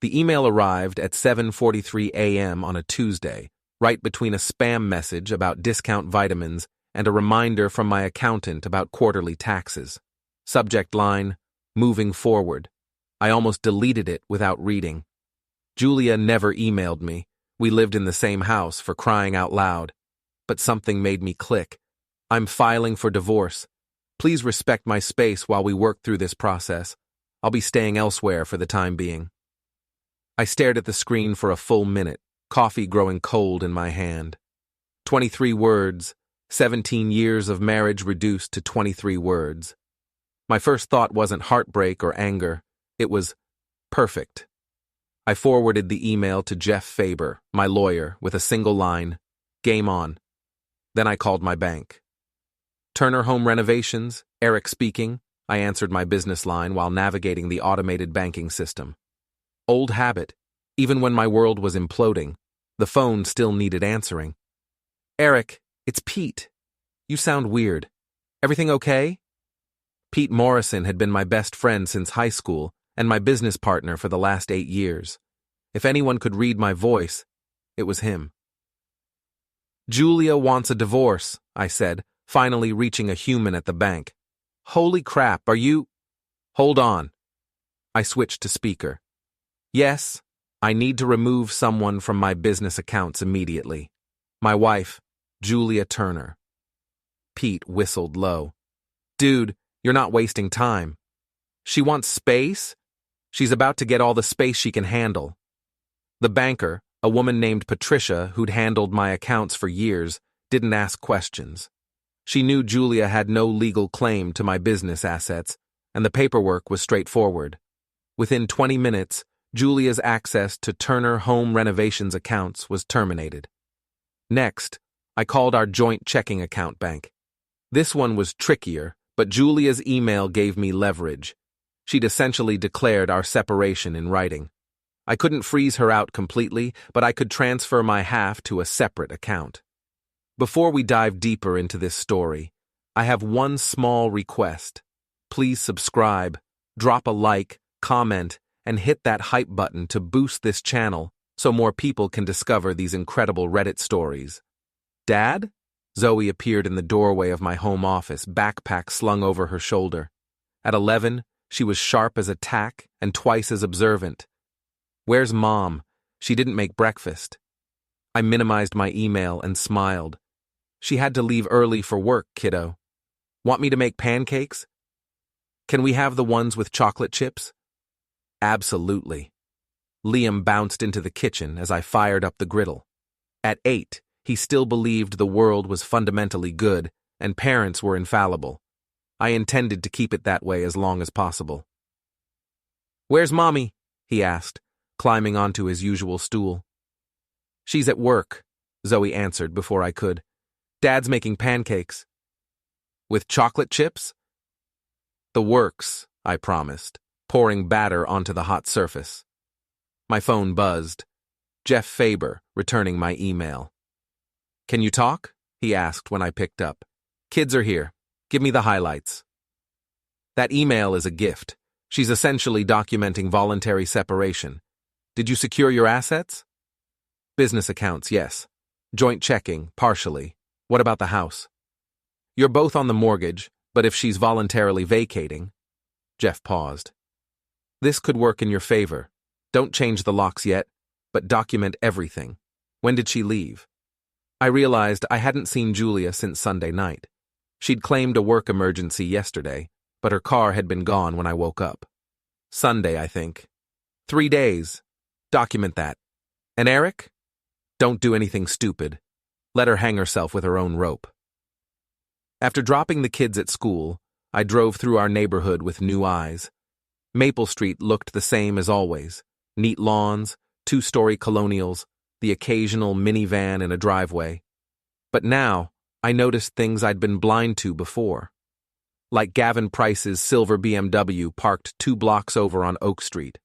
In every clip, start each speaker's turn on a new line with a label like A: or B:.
A: The email arrived at 7:43 a.m. on a Tuesday, right between a spam message about discount vitamins and a reminder from my accountant about quarterly taxes. Subject line, moving forward. I almost deleted it without reading. Julia never emailed me. We lived in the same house, for crying out loud. But something made me click. I'm filing for divorce. Please respect my space while we work through this process. I'll be staying elsewhere for the time being. I stared at the screen for a full minute, coffee growing cold in my hand. 23 words, 17 years of marriage reduced to 23 words. My first thought wasn't heartbreak or anger. It was perfect. I forwarded the email to Jeff Faber, my lawyer, with a single line, "Game on." Then I called my bank. Turner Home Renovations, Eric speaking. I answered my business line while navigating the automated banking system. Old habit. Even when my world was imploding, the phone still needed answering. "Eric, it's Pete. You sound weird. Everything okay?" Pete Morrison had been my best friend since high school and my business partner for the last 8 years. If anyone could read my voice, it was him. "Julia wants a divorce," I said, finally reaching a human at the bank. "Holy crap, are you—" "Hold on." I switched to speaker. "Yes, I need to remove someone from my business accounts immediately. My wife, Julia Turner." Pete whistled low. "Dude, you're not wasting time. She wants space? She's about to get all the space she can handle." The banker, a woman named Patricia who'd handled my accounts for years, didn't ask questions. She knew Julia had no legal claim to my business assets, and the paperwork was straightforward. Within 20 minutes, Julia's access to Turner Home Renovations accounts was terminated. Next, I called our joint checking account bank. This one was trickier, but Julia's email gave me leverage. She'd essentially declared our separation in writing. I couldn't freeze her out completely, but I could transfer my half to a separate account. Before we dive deeper into this story, I have one small request. Please subscribe, drop a like, comment, and hit that hype button to boost this channel so more people can discover these incredible Reddit stories. "Dad?" Zoe appeared in the doorway of my home office, backpack slung over her shoulder. At 11, she was sharp as a tack and twice as observant. "Where's Mom? She didn't make breakfast." I minimized my email and smiled. "She had to leave early for work, kiddo. Want me to make pancakes? Can we have the ones with chocolate chips?" "Absolutely." Liam bounced into the kitchen as I fired up the griddle. At 8, he still believed the world was fundamentally good and parents were infallible. I intended to keep it that way as long as possible. "Where's Mommy?" he asked, climbing onto his usual stool. "She's at work," Zoe answered before I could. "Dad's making pancakes." "With chocolate chips?" "The works," I promised, pouring batter onto the hot surface. My phone buzzed. Jeff Faber, returning my email. "Can you talk?" he asked when I picked up. "Kids are here. Give me the highlights." "That email is a gift. She's essentially documenting voluntary separation. Did you secure your assets?" "Business accounts, yes. Joint checking, partially. What about the house?" "You're both on the mortgage, but if she's voluntarily vacating..." Jeff paused. "This could work in your favor. Don't change the locks yet, but document everything. When did she leave?" I realized I hadn't seen Julia since Sunday night. She'd claimed a work emergency yesterday, but her car had been gone when I woke up. "Sunday, I think. 3 days. Document that. And Eric? Don't do anything stupid. Let her hang herself with her own rope." After dropping the kids at school, I drove through our neighborhood with new eyes. Maple Street looked the same as always. Neat lawns, 2-story colonials, the occasional minivan in a driveway. But now, I noticed things I'd been blind to before. Like Gavin Price's silver BMW parked 2 blocks over on Oak Street.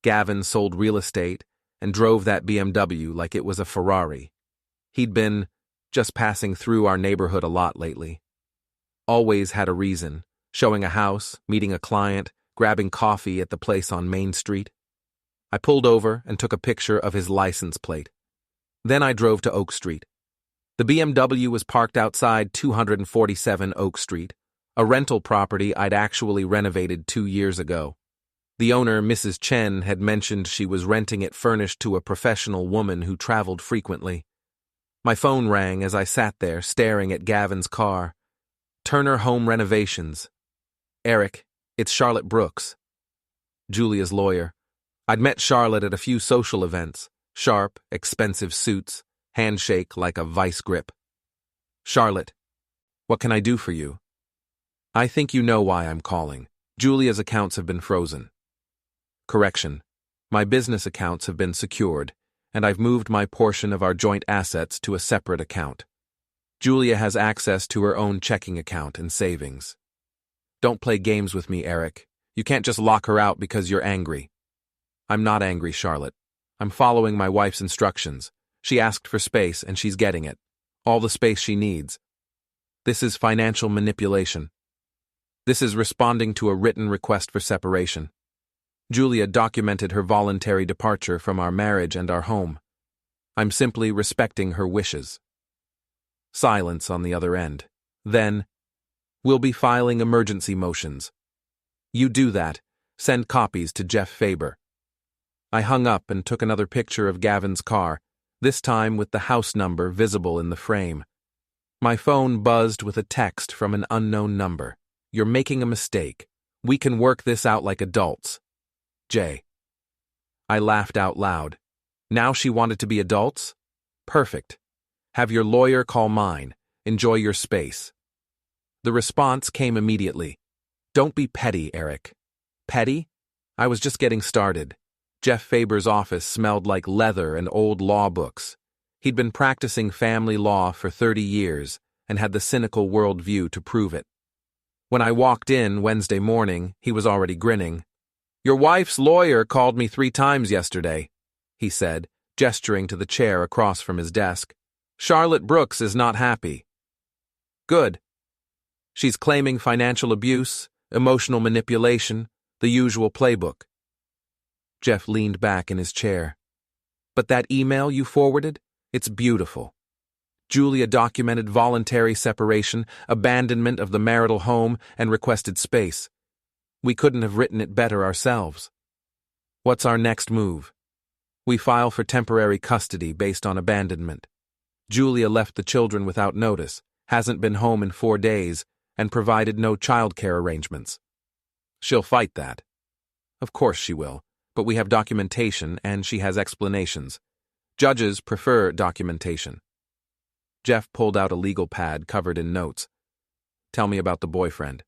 A: Gavin sold real estate and drove that BMW like it was a Ferrari. He'd been just passing through our neighborhood a lot lately. Always had a reason, showing a house, meeting a client, grabbing coffee at the place on Main Street. I pulled over and took a picture of his license plate. Then I drove to Oak Street. The BMW was parked outside 247 Oak Street, a rental property I'd actually renovated 2 years ago. The owner, Mrs. Chen, had mentioned she was renting it furnished to a professional woman who traveled frequently. My phone rang as I sat there staring at Gavin's car. Turner Home Renovations. Eric, it's Charlotte Brooks. Julia's lawyer. I'd met Charlotte at a few social events. Sharp, expensive suits, handshake like a vice grip. Charlotte, what can I do for you? I think you know why I'm calling. Julia's accounts have been frozen. Correction. My business accounts have been secured, and I've moved my portion of our joint assets to a separate account. Julia has access to her own checking account and savings. Don't play games with me, Eric. You can't just lock her out because you're angry. I'm not angry, Charlotte. I'm following my wife's instructions. She asked for space, and she's getting it. All the space she needs. This is financial manipulation. This is responding to a written request for separation. Julia documented her voluntary departure from our marriage and our home. I'm simply respecting her wishes. Silence on the other end. Then, we'll be filing emergency motions. You do that. Send copies to Jeff Faber. I hung up and took another picture of Gavin's car, this time with the house number visible in the frame. My phone buzzed with a text from an unknown number. You're making a mistake. We can work this out like adults. Jay. I laughed out loud. Now she wanted to be adults? Perfect. Have your lawyer call mine. Enjoy your space. The response came immediately. Don't be petty, Eric. Petty? I was just getting started. Jeff Faber's office smelled like leather and old law books. He'd been practicing family law for 30 years and had the cynical worldview to prove it. When I walked in Wednesday morning, he was already grinning. Your wife's lawyer called me 3 times yesterday, he said, gesturing to the chair across from his desk. Charlotte Brooks is not happy. Good. She's claiming financial abuse, emotional manipulation, the usual playbook. Jeff leaned back in his chair. But that email you forwarded? It's beautiful. Julia documented voluntary separation, abandonment of the marital home, and requested space. We couldn't have written it better ourselves. What's our next move? We file for temporary custody based on abandonment. Julia left the children without notice, hasn't been home in 4 days, and provided no childcare arrangements. She'll fight that. Of course she will. But we have documentation and she has explanations. Judges prefer documentation. Jeff pulled out a legal pad covered in notes. Tell me about the boyfriend.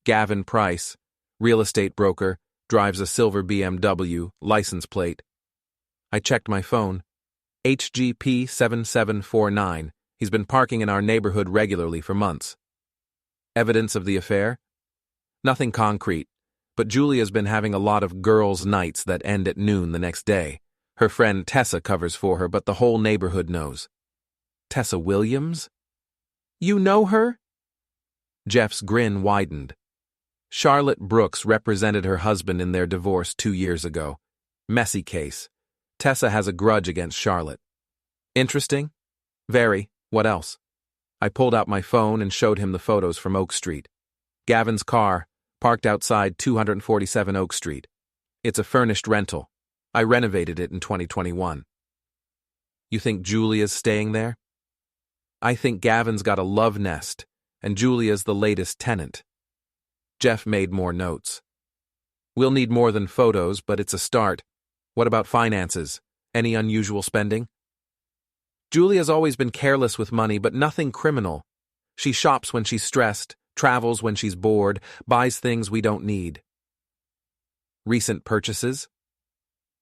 A: Gavin Price, real estate broker, drives a silver BMW, license plate. I checked my phone. HGP 7749. He's been parking in our neighborhood regularly for months. Evidence of the affair? Nothing concrete. But Julia's been having a lot of girls' nights that end at noon the next day. Her friend Tessa covers for her, but the whole neighborhood knows. Tessa Williams? You know her? Jeff's grin widened. Charlotte Brooks represented her husband in their divorce 2 years ago. Messy case. Tessa has a grudge against Charlotte. Interesting? Very. What else? I pulled out my phone and showed him the photos from Oak Street. Gavin's car, parked outside 247 Oak Street. It's a furnished rental. I renovated it in 2021. You think Julia's staying there? I think Gavin's got a love nest, and Julia's the latest tenant. Jeff made more notes. We'll need more than photos, but it's a start. What about finances? Any unusual spending? Julia's always been careless with money, but nothing criminal. She shops when she's stressed, travels when she's bored, buys things we don't need. Recent purchases?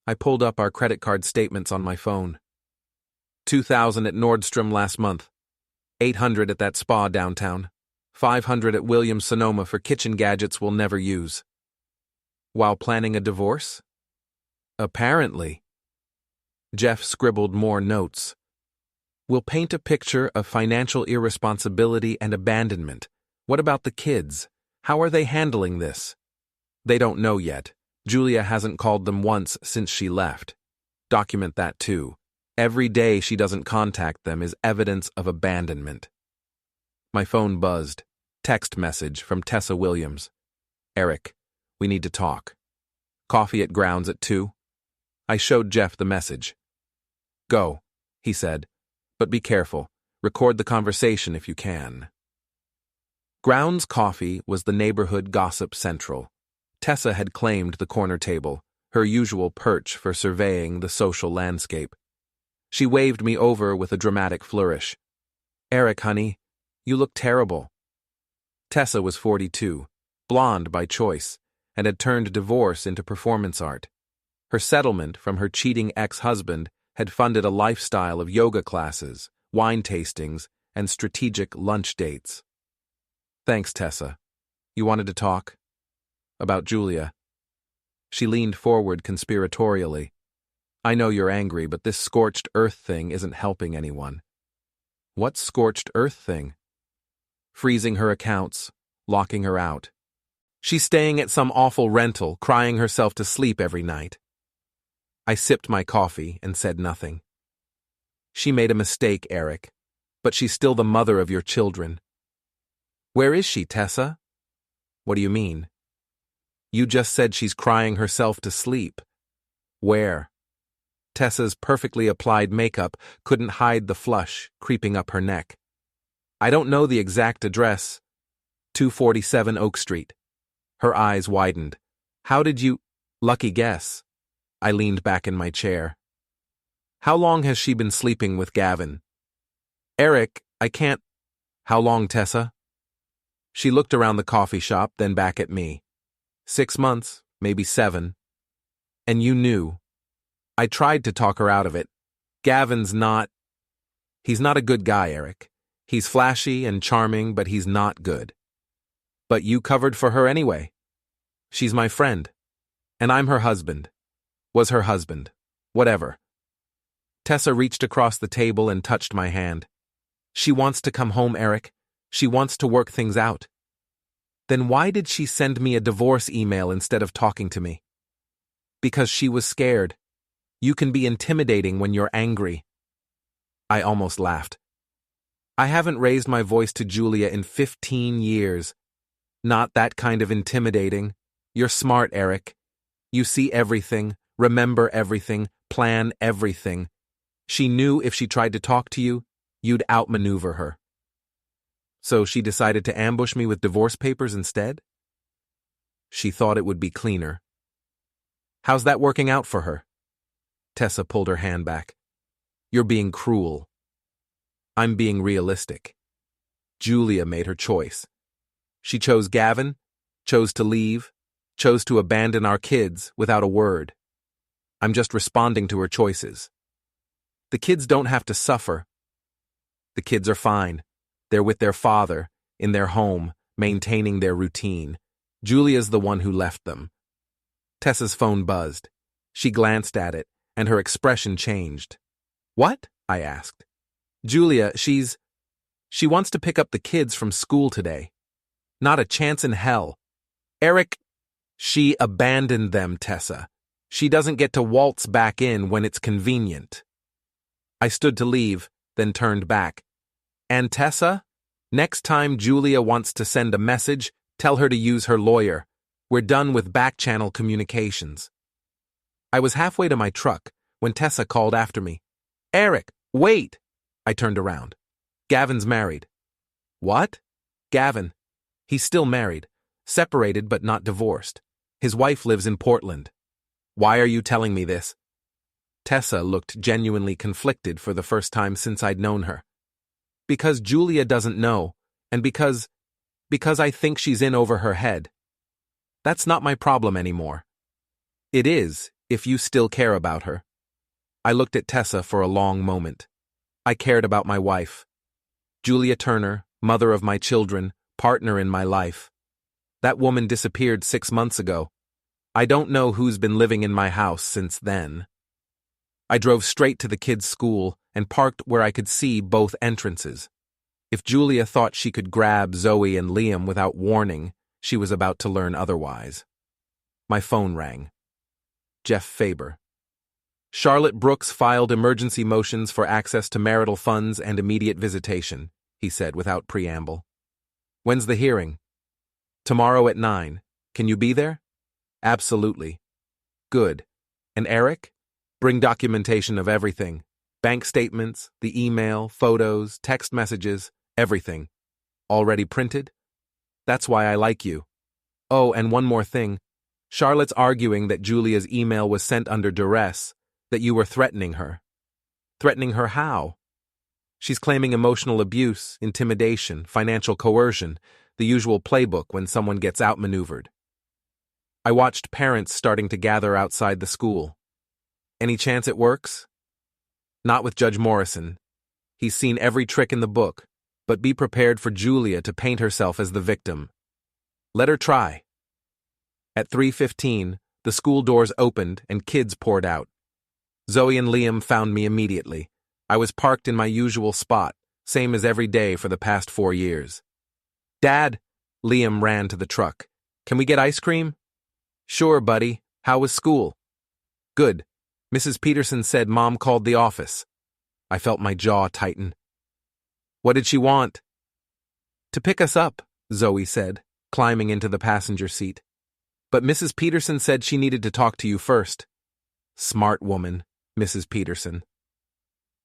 A: I pulled up our credit card statements on my phone. $2,000 at Nordstrom last month, $800 at that spa downtown, $500 at Williams-Sonoma for kitchen gadgets we'll never use. While planning a divorce? Apparently. Jeff scribbled more notes. We'll paint a picture of financial irresponsibility and abandonment. What about the kids? How are they handling this? They don't know yet, Julia hasn't called them once since she left. Document that too. Every day she doesn't contact them is evidence of abandonment. My phone buzzed. Text message from Tessa Williams. Eric, we need to talk. Coffee at Grounds at 2? I showed Jeff the message. Go, he said, but be careful. Record the conversation if you can. Grounds Coffee was the neighborhood gossip central. Tessa had claimed the corner table, her usual perch for surveying the social landscape. She waved me over with a dramatic flourish. Eric, honey, you look terrible. Tessa was 42, blonde by choice, and had turned divorce into performance art. Her settlement from her cheating ex-husband had funded a lifestyle of yoga classes, wine tastings, and strategic lunch dates. Thanks, Tessa. You wanted to talk? About Julia. She leaned forward conspiratorially. I know you're angry, but this scorched earth thing isn't helping anyone. What scorched earth thing? Freezing her accounts, locking her out. She's staying at some awful rental, crying herself to sleep every night. I sipped my coffee and said nothing. She made a mistake, Eric, but she's still the mother of your children. Where is she, Tessa? What do you mean? You just said she's crying herself to sleep. Where? Tessa's perfectly applied makeup couldn't hide the flush creeping up her neck. I don't know the exact address. 247 Oak Street. Her eyes widened. How did you... Lucky guess. I leaned back in my chair. How long has she been sleeping with Gavin? Eric, I can't... How long, Tessa? She looked around the coffee shop, then back at me. 6 months, maybe 7. And you knew. I tried to talk her out of it. Gavin's not... He's not a good guy, Eric. He's flashy and charming, but he's not good. But you covered for her anyway. She's my friend. And I'm her husband. Was her husband. Whatever. Tessa reached across the table and touched my hand. She wants to come home, Eric. She wants to work things out. Then why did she send me a divorce email instead of talking to me? Because she was scared. You can be intimidating when you're angry. I almost laughed. I haven't raised my voice to Julia in 15 years. Not that kind of intimidating. You're smart, Eric. You see everything, remember everything, plan everything. She knew if she tried to talk to you, you'd outmaneuver her. So she decided to ambush me with divorce papers instead? She thought it would be cleaner. How's that working out for her? Tessa pulled her hand back. You're being cruel. I'm being realistic. Julia made her choice. She chose Gavin, chose to leave, chose to abandon our kids without a word. I'm just responding to her choices. The kids don't have to suffer. The kids are fine. They're with their father, in their home, maintaining their routine. Julia's the one who left them. Tessa's phone buzzed. She glanced at it, and her expression changed. What? I asked. Julia, she wants to pick up the kids from school today. Not a chance in hell. Eric, she abandoned them, Tessa. She doesn't get to waltz back in when it's convenient. I stood to leave, then turned back. And Tessa, next time Julia wants to send a message, tell her to use her lawyer. We're done with back-channel communications. I was halfway to my truck when Tessa called after me. Eric, wait! I turned around. Gavin's married. What? Gavin. He's still married. Separated but not divorced. His wife lives in Portland. Why are you telling me this? Tessa looked genuinely conflicted for the first time since I'd known her. Because Julia doesn't know, and because I think she's in over her head. That's not my problem anymore. It is, if you still care about her. I looked at Tessa for a long moment. I cared about my wife. Julia Turner, mother of my children, partner in my life. That woman disappeared 6 months ago. I don't know who's been living in my house since then. I drove straight to the kids' school and parked where I could see both entrances. If Julia thought she could grab Zoe and Liam without warning, she was about to learn otherwise. My phone rang. Jeff Faber. Charlotte Brooks filed emergency motions for access to marital funds and immediate visitation, he said without preamble. When's the hearing? Tomorrow at 9. Can you be there? Absolutely. Good. And Eric? Bring documentation of everything. Bank statements, the email, photos, text messages, everything. Already printed? That's why I like you. Oh, and one more thing. Charlotte's arguing that Julia's email was sent under duress, that you were threatening her. Threatening her how? She's claiming emotional abuse, intimidation, financial coercion, the usual playbook when someone gets outmaneuvered. I watched parents starting to gather outside the school. Any chance it works? Not with Judge Morrison. He's seen every trick in the book, but be prepared for Julia to paint herself as the victim. Let her try. At 3:15, the school doors opened and kids poured out. Zoe and Liam found me immediately. I was parked in my usual spot, same as every day for the past 4 years. Dad, Liam ran to the truck. Can we get ice cream? Sure, buddy. How was school? Good. Mrs. Peterson said Mom called the office. I felt my jaw tighten. What did she want? To pick us up, Zoe said, climbing into the passenger seat. But Mrs. Peterson said she needed to talk to you first. Smart woman, Mrs. Peterson.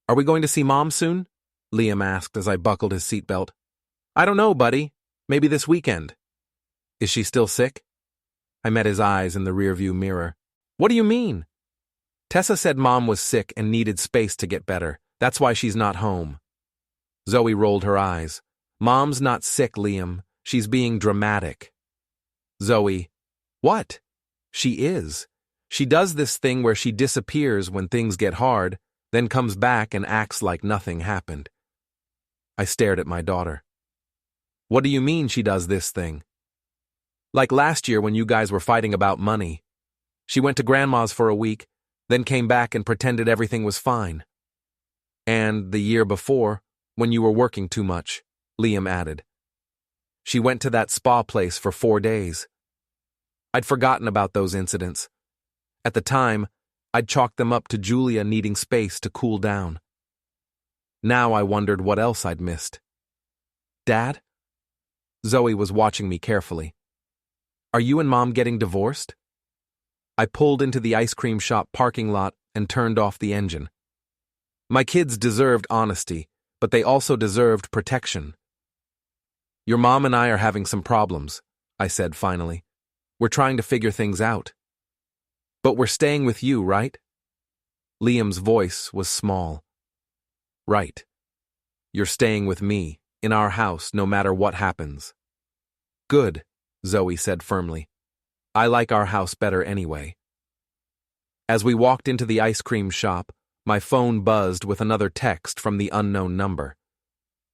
A: Are we going to see Mom soon? Liam asked as I buckled his seatbelt. I don't know, buddy. Maybe this weekend. Is she still sick? I met his eyes in the rearview mirror. What do you mean? Tessa said Mom was sick and needed space to get better. That's why she's not home. Zoe rolled her eyes. Mom's not sick, Liam. She's being dramatic. Zoe, what? She is. She does this thing where she disappears when things get hard, then comes back and acts like nothing happened. I stared at my daughter. What do you mean she does this thing? Like last year when you guys were fighting about money. She went to Grandma's for a week, then came back and pretended everything was fine. And the year before, when you were working too much, Liam added. She went to that spa place for 4 days. I'd forgotten about those incidents. At the time, I'd chalked them up to Julia needing space to cool down. Now I wondered what else I'd missed. Dad? Zoe was watching me carefully. Are you and Mom getting divorced? I pulled into the ice cream shop parking lot and turned off the engine. My kids deserved honesty, but they also deserved protection. Your mom and I are having some problems, I said finally. We're trying to figure things out. But we're staying with you, right? Liam's voice was small. Right. You're staying with me, in our house, no matter what happens. Good, Zoe said firmly. I like our house better anyway. As we walked into the ice cream shop, my phone buzzed with another text from the unknown number.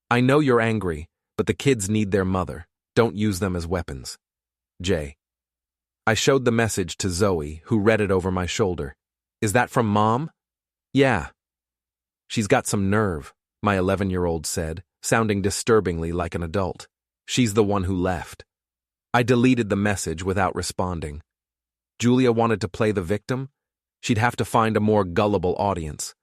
A: I know you're angry, but the kids need their mother. Don't use them as weapons. Jay. I showed the message to Zoe, who read it over my shoulder. Is that from Mom? Yeah. She's got some nerve, my 11-year-old said, sounding disturbingly like an adult. She's the one who left. I deleted the message without responding. Julia wanted to play the victim? She'd have to find a more gullible audience.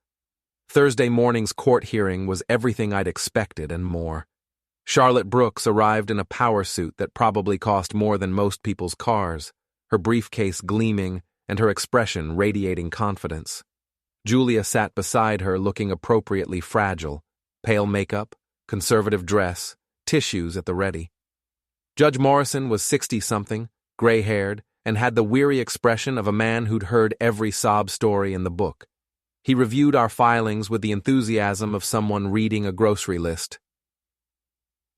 A: Thursday morning's court hearing was everything I'd expected and more. Charlotte Brooks arrived in a power suit that probably cost more than most people's cars, her briefcase gleaming and her expression radiating confidence. Julia sat beside her looking appropriately fragile, pale makeup, conservative dress, tissues at the ready. Judge Morrison was 60-something, gray-haired, and had the weary expression of a man who'd heard every sob story in the book. He reviewed our filings with the enthusiasm of someone reading a grocery list.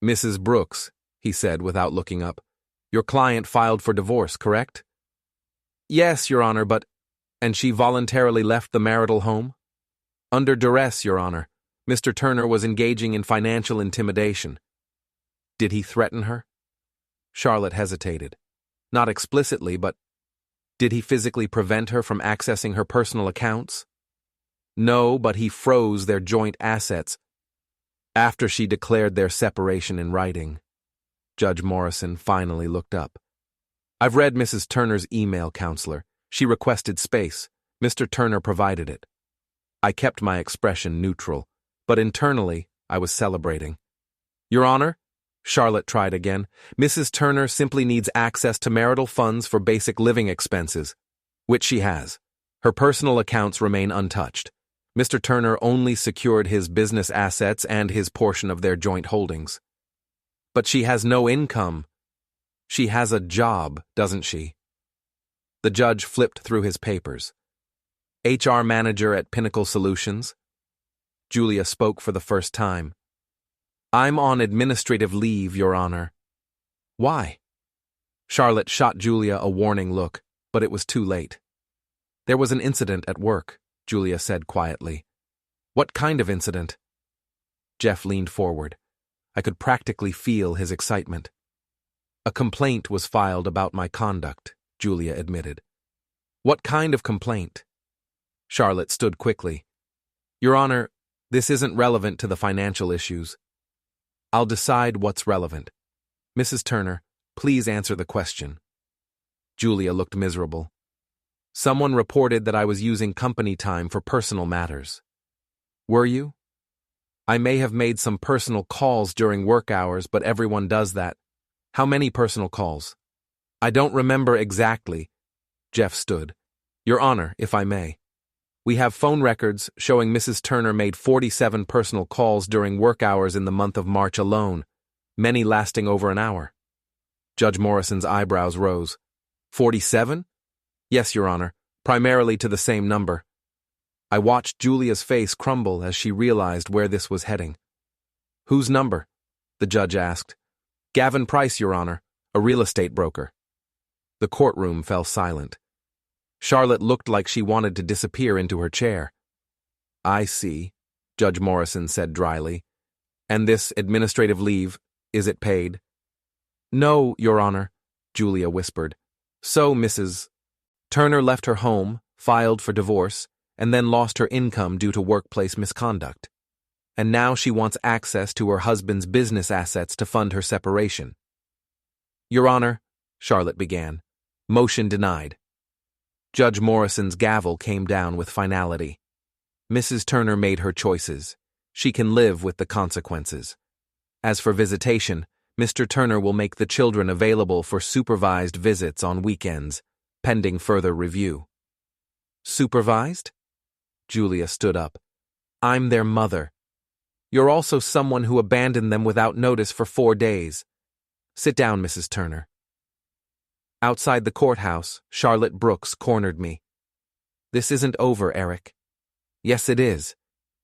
A: Mrs. Brooks, he said without looking up, your client filed for divorce, correct? Yes, Your Honor, but... And she voluntarily left the marital home? Under duress, Your Honor. Mr. Turner was engaging in financial intimidation. Did he threaten her? Charlotte hesitated. Not explicitly, but... Did he physically prevent her from accessing her personal accounts? No, but he froze their joint assets after she declared their separation in writing. Judge Morrison finally looked up. I've read Mrs. Turner's email, Counselor. She requested space. Mr. Turner provided it. I kept my expression neutral, but internally, I was celebrating. Your Honor, Charlotte tried again, Mrs. Turner simply needs access to marital funds for basic living expenses, which she has. Her personal accounts remain untouched. Mr. Turner only secured his business assets and his portion of their joint holdings. But she has no income. She has a job, doesn't she? The judge flipped through his papers. HR manager at Pinnacle Solutions? Julia spoke for the first time. I'm on administrative leave, Your Honor. Why? Charlotte shot Julia a warning look, but it was too late. There was an incident at work, Julia said quietly. What kind of incident? Jeff leaned forward. I could practically feel his excitement. A complaint was filed about my conduct, Julia admitted. What kind of complaint? Charlotte stood quickly. Your Honor, this isn't relevant to the financial issues. I'll decide what's relevant. Mrs. Turner, please answer the question. Julia looked miserable. Someone reported that I was using company time for personal matters. Were you? I may have made some personal calls during work hours, but everyone does that. How many personal calls? I don't remember exactly. Jeff stood. Your Honor, if I may. We have phone records showing Mrs. Turner made 47 personal calls during work hours in the month of March alone, many lasting over an hour. Judge Morrison's eyebrows rose. 47? Yes, Your Honor, primarily to the same number. I watched Julia's face crumble as she realized where this was heading. Whose number? The judge asked. Gavin Price, Your Honor, a real estate broker. The courtroom fell silent. Charlotte looked like she wanted to disappear into her chair. I see, Judge Morrison said dryly. And this administrative leave, is it paid? No, Your Honor, Julia whispered. So, Mrs. Turner left her home, filed for divorce, and then lost her income due to workplace misconduct. And now she wants access to her husband's business assets to fund her separation. Your Honor, Charlotte began. Motion denied. Judge Morrison's gavel came down with finality. Mrs. Turner made her choices. She can live with the consequences. As for visitation, Mr. Turner will make the children available for supervised visits on weekends, pending further review. Supervised? Julia stood up. I'm their mother. You're also someone who abandoned them without notice for 4 days. Sit down, Mrs. Turner. Outside the courthouse, Charlotte Brooks cornered me. This isn't over, Eric. Yes, it is.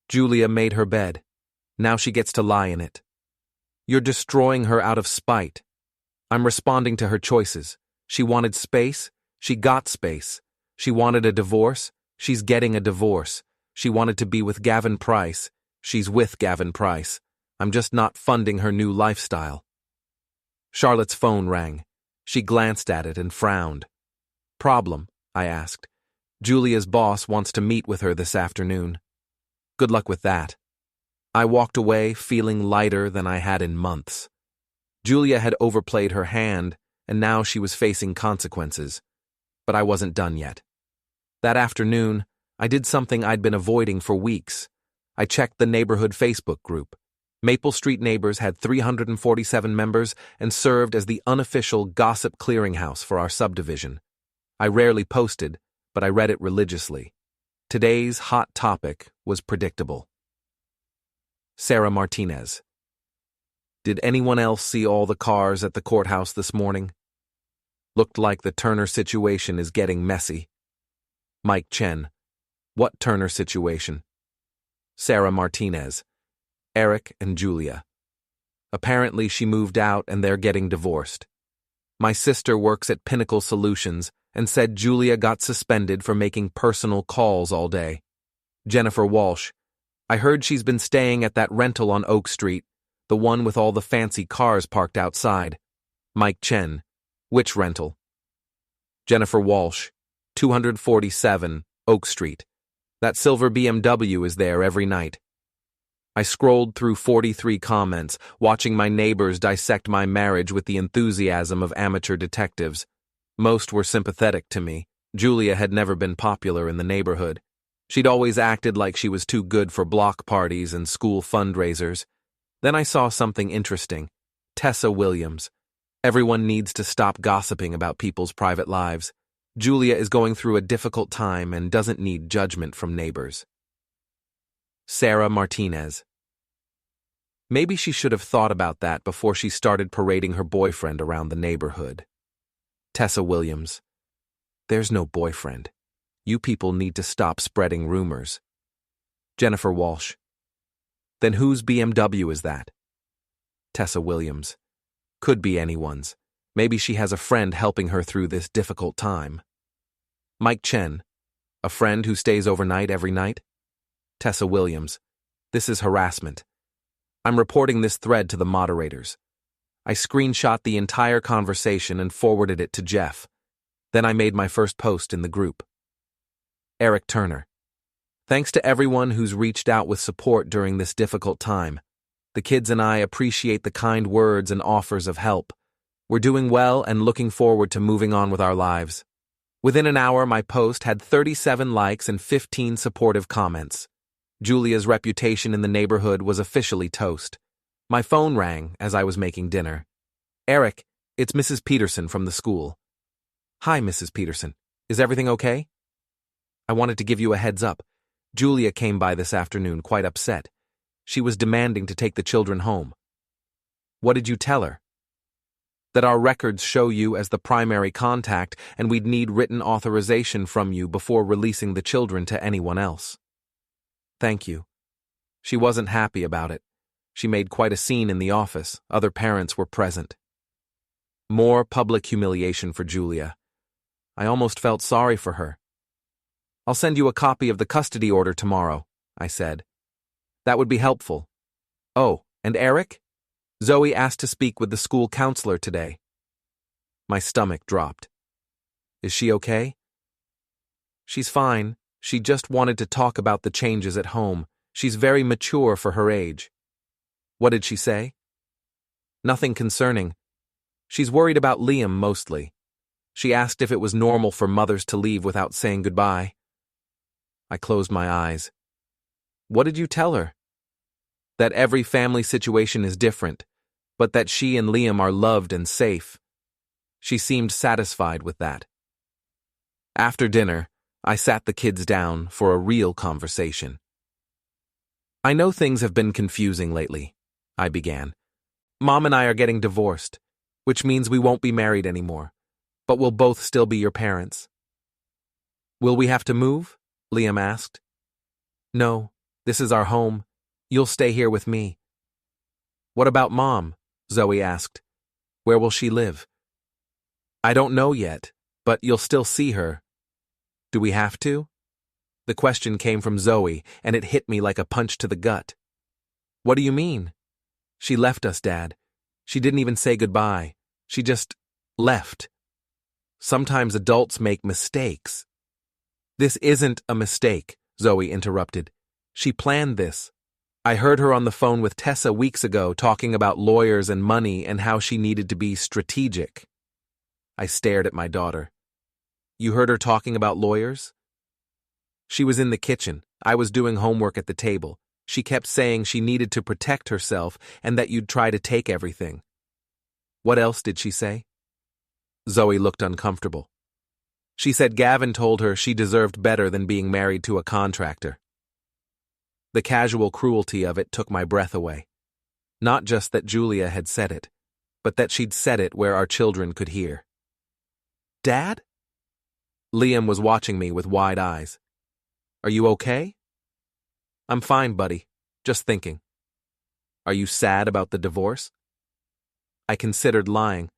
A: Julia made her bed. Now she gets to lie in it. You're destroying her out of spite. I'm responding to her choices. She wanted space. She got space. She wanted a divorce. She's getting a divorce. She wanted to be with Gavin Price. She's with Gavin Price. I'm just not funding her new lifestyle. Charlotte's phone rang. She glanced at it and frowned. Problem? I asked. Julia's boss wants to meet with her this afternoon. Good luck with that. I walked away feeling lighter than I had in months. Julia had overplayed her hand, and now she was facing consequences. But I wasn't done yet. That afternoon, I did something I'd been avoiding for weeks. I checked the neighborhood Facebook group. Maple Street Neighbors had 347 members and served as the unofficial gossip clearinghouse for our subdivision. I rarely posted, but I read it religiously. Today's hot topic was predictable. Sarah Martinez. Did anyone else see all the cars at the courthouse this morning? Looked like the Turner situation is getting messy. Mike Chen. What Turner situation? Sarah Martinez. Eric and Julia. Apparently she moved out and they're getting divorced. My sister works at Pinnacle Solutions and said Julia got suspended for making personal calls all day. Jennifer Walsh. I heard she's been staying at that rental on Oak Street, the one with all the fancy cars parked outside. Mike Chen. Which rental? Jennifer Walsh. 247 Oak Street. That silver BMW is there every night. I scrolled through 43 comments, watching my neighbors dissect my marriage with the enthusiasm of amateur detectives. Most were sympathetic to me, Julia had never been popular in the neighborhood. She'd always acted like she was too good for block parties and school fundraisers. Then I saw something interesting. Tessa Williams. Everyone needs to stop gossiping about people's private lives. Julia is going through a difficult time and doesn't need judgment from neighbors. Sarah Martinez. Maybe she should have thought about that before she started parading her boyfriend around the neighborhood. Tessa Williams. There's no boyfriend. You people need to stop spreading rumors. Jennifer Walsh. Then whose BMW is that? Tessa Williams. Could be anyone's. Maybe she has a friend helping her through this difficult time. Mike Chen. A friend who stays overnight every night? Tessa Williams. This is harassment. I'm reporting this thread to the moderators. I screenshot the entire conversation and forwarded it to Jeff. Then I made my first post in the group. Eric Turner. Thanks to everyone who's reached out with support during this difficult time. The kids and I appreciate the kind words and offers of help. We're doing well and looking forward to moving on with our lives. Within an hour, my post had 37 likes and 15 supportive comments. Julia's reputation in the neighborhood was officially toast. My phone rang as I was making dinner. Eric, it's Mrs. Peterson from the school. Hi, Mrs. Peterson. Is everything okay? I wanted to give you a heads up. Julia came by this afternoon quite upset. She was demanding to take the children home. What did you tell her? That our records show you as the primary contact and we'd need written authorization from you before releasing the children to anyone else. Thank you. She wasn't happy about it. She made quite a scene in the office. Other parents were present. More public humiliation for Julia. I almost felt sorry for her. I'll send you a copy of the custody order tomorrow, I said. That would be helpful. Oh, and Eric? Zoe asked to speak with the school counselor today. My stomach dropped. Is she okay? She's fine. She just wanted to talk about the changes at home. She's very mature for her age. What did she say? Nothing concerning. She's worried about Liam mostly. She asked if it was normal for mothers to leave without saying goodbye. I closed my eyes. What did you tell her? That every family situation is different, but that she and Liam are loved and safe. She seemed satisfied with that. After dinner, I sat the kids down for a real conversation. I know things have been confusing lately, I began. Mom and I are getting divorced, which means we won't be married anymore, but we'll both still be your parents. Will we have to move? Liam asked. No, this is our home. You'll stay here with me. What about Mom? Zoe asked. Where will she live? I don't know yet, but you'll still see her. Do we have to? The question came from Zoe, and it hit me like a punch to the gut. What do you mean? She left us, Dad. She didn't even say goodbye. She just left. Sometimes adults make mistakes. This isn't a mistake, Zoe interrupted. She planned this. I heard her on the phone with Tessa weeks ago talking about lawyers and money and how she needed to be strategic. I stared at my daughter. You heard her talking about lawyers? She was in the kitchen. I was doing homework at the table. She kept saying she needed to protect herself and that you'd try to take everything. What else did she say? Zoe looked uncomfortable. She said Gavin told her she deserved better than being married to a contractor. The casual cruelty of it took my breath away. Not just that Julia had said it, but that she'd said it where our children could hear. Dad? Liam was watching me with wide eyes. Are you okay? I'm fine, buddy. Just thinking. Are you sad about the divorce? I considered lying,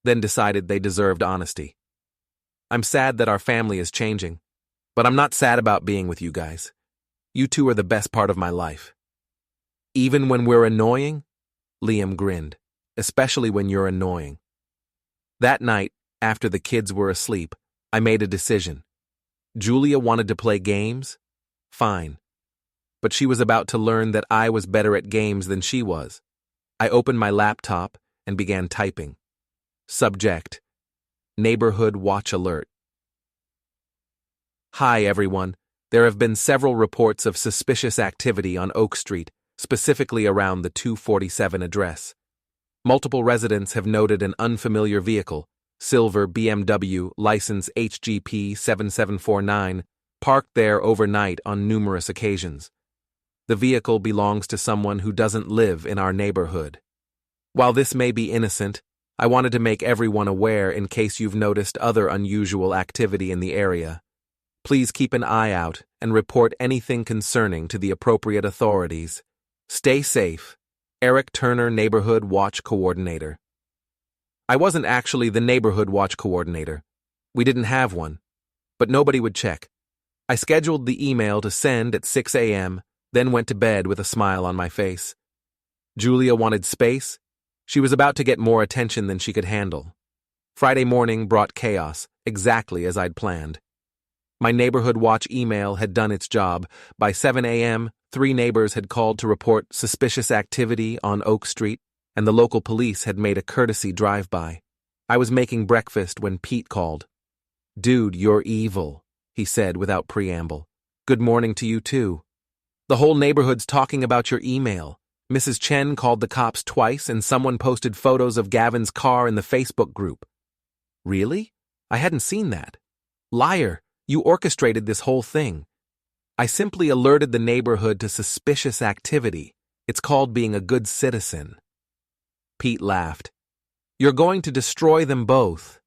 A: then decided they deserved honesty. I'm sad that our family is changing, but I'm not sad about being with you guys. You two are the best part of my life. Even when we're annoying? Liam grinned, especially when you're annoying. That night, after the kids were asleep, I made a decision. Julia wanted to play games? Fine. But she was about to learn that I was better at games than she was. I opened my laptop and began typing. Subject: Neighborhood Watch Alert. Hi, everyone. There have been several reports of suspicious activity on Oak Street, specifically around the 247 address. Multiple residents have noted an unfamiliar vehicle, silver BMW, license HGP 7749, parked there overnight on numerous occasions. The vehicle belongs to someone who doesn't live in our neighborhood. While this may be innocent, I wanted to make everyone aware in case you've noticed other unusual activity in the area. Please keep an eye out and report anything concerning to the appropriate authorities. Stay safe. Eric Turner, Neighborhood Watch Coordinator. I wasn't actually the Neighborhood Watch Coordinator. We didn't have one. But nobody would check. I scheduled the email to send at 6 a.m., then went to bed with a smile on my face. Julia wanted space. She was about to get more attention than she could handle. Friday morning brought chaos, exactly as I'd planned. My Neighborhood Watch email had done its job. By 7 a.m., 3 neighbors had called to report suspicious activity on Oak Street, and the local police had made a courtesy drive-by. I was making breakfast when Pete called. "Dude, you're evil," he said without preamble. "Good morning to you, too. The whole neighborhood's talking about your email. Mrs. Chen called the cops twice, and someone posted photos of Gavin's car in the Facebook group." "Really? I hadn't seen that." "Liar, you orchestrated this whole thing." "I simply alerted the neighborhood to suspicious activity. It's called being a good citizen." Pete laughed. "You're going to destroy them both.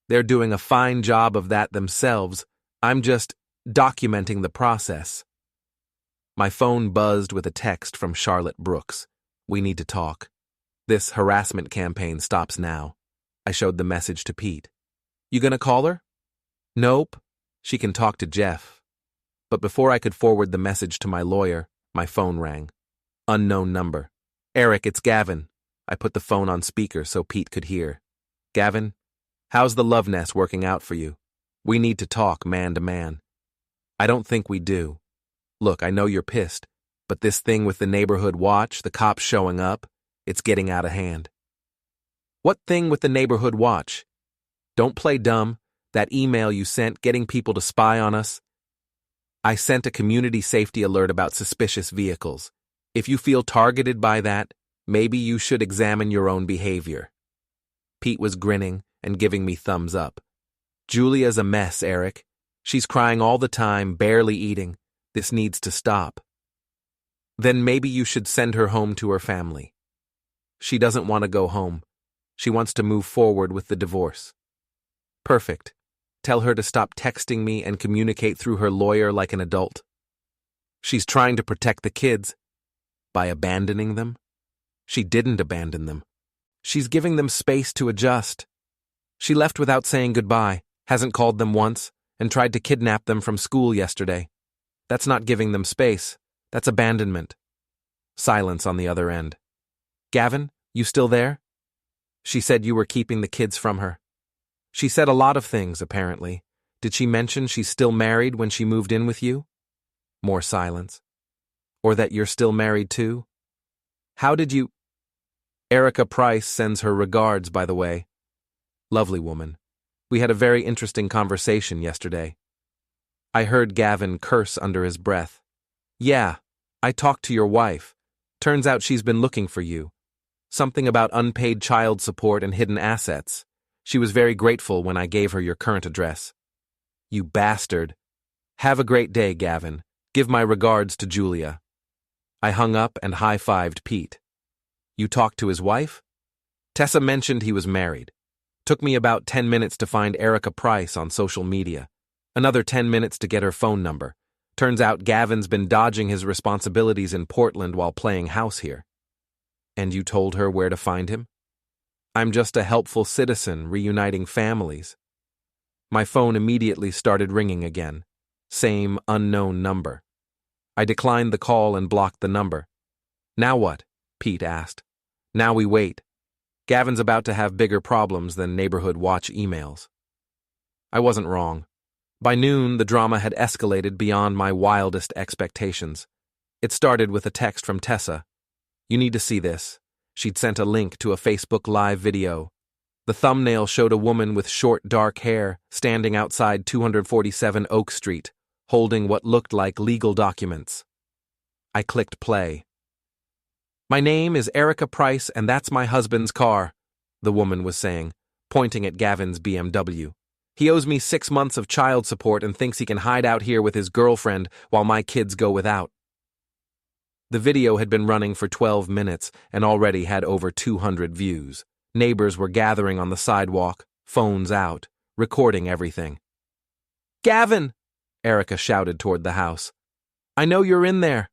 A: They're doing a fine job of that themselves. I'm just documenting the process." My phone buzzed with a text from Charlotte Brooks. "We need to talk. This harassment campaign stops now." I showed the message to Pete. "You gonna call her?" "Nope. She can talk to Jeff." But before I could forward the message to my lawyer, my phone rang. Unknown number. "Eric, it's Gavin." I put the phone on speaker so Pete could hear. "Gavin, how's the love nest working out for you? We need to talk man to man." "I don't think we do. Look, I know you're pissed, but this thing with the neighborhood watch, the cops showing up, it's getting out of hand." "What thing with the neighborhood watch?" "Don't play dumb. That email you sent getting people to spy on us." "I sent a community safety alert about suspicious vehicles. If you feel targeted by that, maybe you should examine your own behavior." Pete was grinning and giving me thumbs up. "Julia's a mess, Eric. She's crying all the time, barely eating. This needs to stop." "Then maybe you should send her home to her family." "She doesn't want to go home. She wants to move forward with the divorce." "Perfect. Tell her to stop texting me and communicate through her lawyer like an adult." "She's trying to protect the kids." "By abandoning them?" "She didn't abandon them. She's giving them space to adjust. She left without saying goodbye, hasn't called them once, and tried to kidnap them from school yesterday. That's not giving them space. That's abandonment." Silence on the other end. "Gavin, you still there?" "She said you were keeping the kids from her." "She said a lot of things, apparently. Did she mention she's still married when she moved in with you?" More silence. "Or that you're still married too?" "How did you—" "Erica Price sends her regards, by the way. Lovely woman. We had a very interesting conversation yesterday." I heard Gavin curse under his breath. "Yeah, I talked to your wife. Turns out she's been looking for you. Something about unpaid child support and hidden assets. She was very grateful when I gave her your current address." "You bastard. Have a great day, Gavin. Give my regards to Julia." I hung up and high-fived Pete. "You talked to his wife?" "Tessa mentioned he was married. Took me about 10 minutes to find Erica Price on social media. Another 10 minutes to get her phone number. Turns out Gavin's been dodging his responsibilities in Portland while playing house here." "And you told her where to find him?" "I'm just a helpful citizen reuniting families." My phone immediately started ringing again. Same unknown number. I declined the call and blocked the number. "Now what?" Pete asked. "Now we wait. Gavin's about to have bigger problems than neighborhood watch emails." I wasn't wrong. By noon, the drama had escalated beyond my wildest expectations. It started with a text from Tessa. "You need to see this." She'd sent a link to a Facebook Live video. The thumbnail showed a woman with short, dark hair standing outside 247 Oak Street, holding what looked like legal documents. I clicked play. "My name is Erica Price, and that's my husband's car," the woman was saying, pointing at Gavin's BMW. "He owes me 6 months of child support and thinks he can hide out here with his girlfriend while my kids go without." The video had been running for 12 minutes and already had over 200 views. Neighbors were gathering on the sidewalk, phones out, recording everything. "Gavin!" Erica shouted toward the house. "I know you're in there.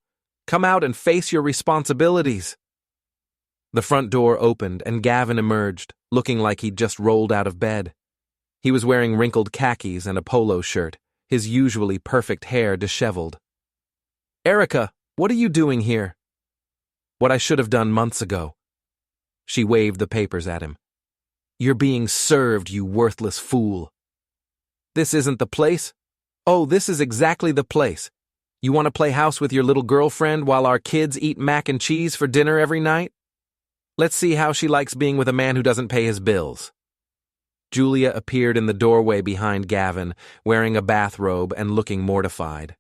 A: Come out and face your responsibilities." The front door opened and Gavin emerged, looking like he'd just rolled out of bed. He was wearing wrinkled khakis and a polo shirt, his usually perfect hair disheveled. "Erica, what are you doing here?" "What I should have done months ago." She waved the papers at him. "You're being served, you worthless fool." "This isn't the place?" "Oh, this is exactly the place. You want to play house with your little girlfriend while our kids eat mac and cheese for dinner every night? Let's see how she likes being with a man who doesn't pay his bills." Julia appeared in the doorway behind Gavin, wearing a bathrobe and looking mortified.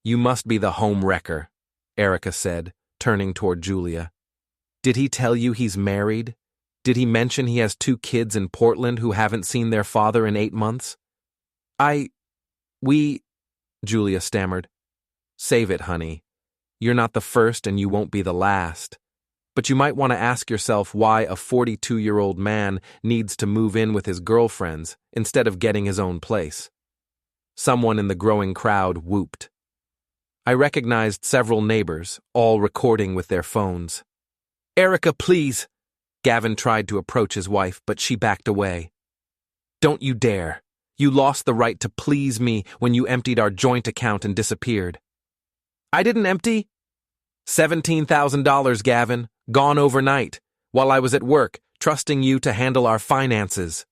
A: "You must be the home wrecker," Erica said, turning toward Julia. "Did he tell you he's married? Did he mention he has 2 kids in Portland who haven't seen their father in 8 months? We, Julia stammered. "Save it, honey. You're not the first and you won't be the last. But you might want to ask yourself why a 42-year-old man needs to move in with his girlfriends instead of getting his own place." Someone in the growing crowd whooped. I recognized several neighbors, all recording with their phones. "Erica, please!" Gavin tried to approach his wife, but she backed away. "Don't you dare. You lost the right to please me when you emptied our joint account and disappeared." "I didn't empty." $17,000, Gavin, gone overnight, while I was at work, trusting you to handle our finances."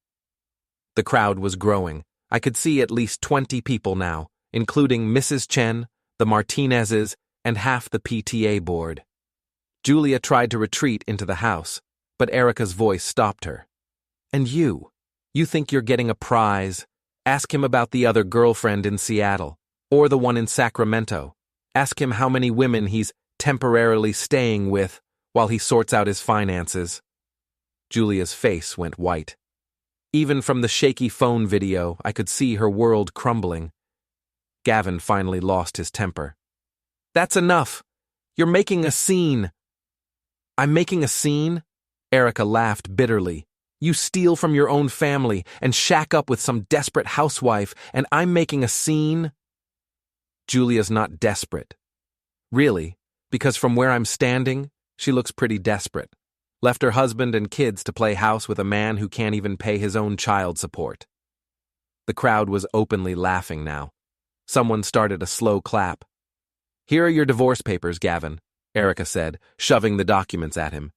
A: The crowd was growing. I could see at least 20 people now, including Mrs. Chen, the Martinezes, and half the PTA board. Julia tried to retreat into the house, but Erica's voice stopped her. "And you think you're getting a prize? Ask him about the other girlfriend in Seattle, or the one in Sacramento. Ask him how many women he's temporarily staying with while he sorts out his finances." Julia's face went white. Even from the shaky phone video, I could see her world crumbling. Gavin finally lost his temper. "That's enough. You're making a scene." "I'm making a scene?" Erica laughed bitterly. "You steal from your own family and shack up with some desperate housewife, and I'm making a scene?" Julia's not desperate. Really, because from where I'm standing, she looks pretty desperate. Left her husband and kids to play house with a man who can't even pay his own child support. The crowd was openly laughing now. Someone started a slow clap. "Here are your divorce papers, Gavin," Erica said, shoving the documents at him.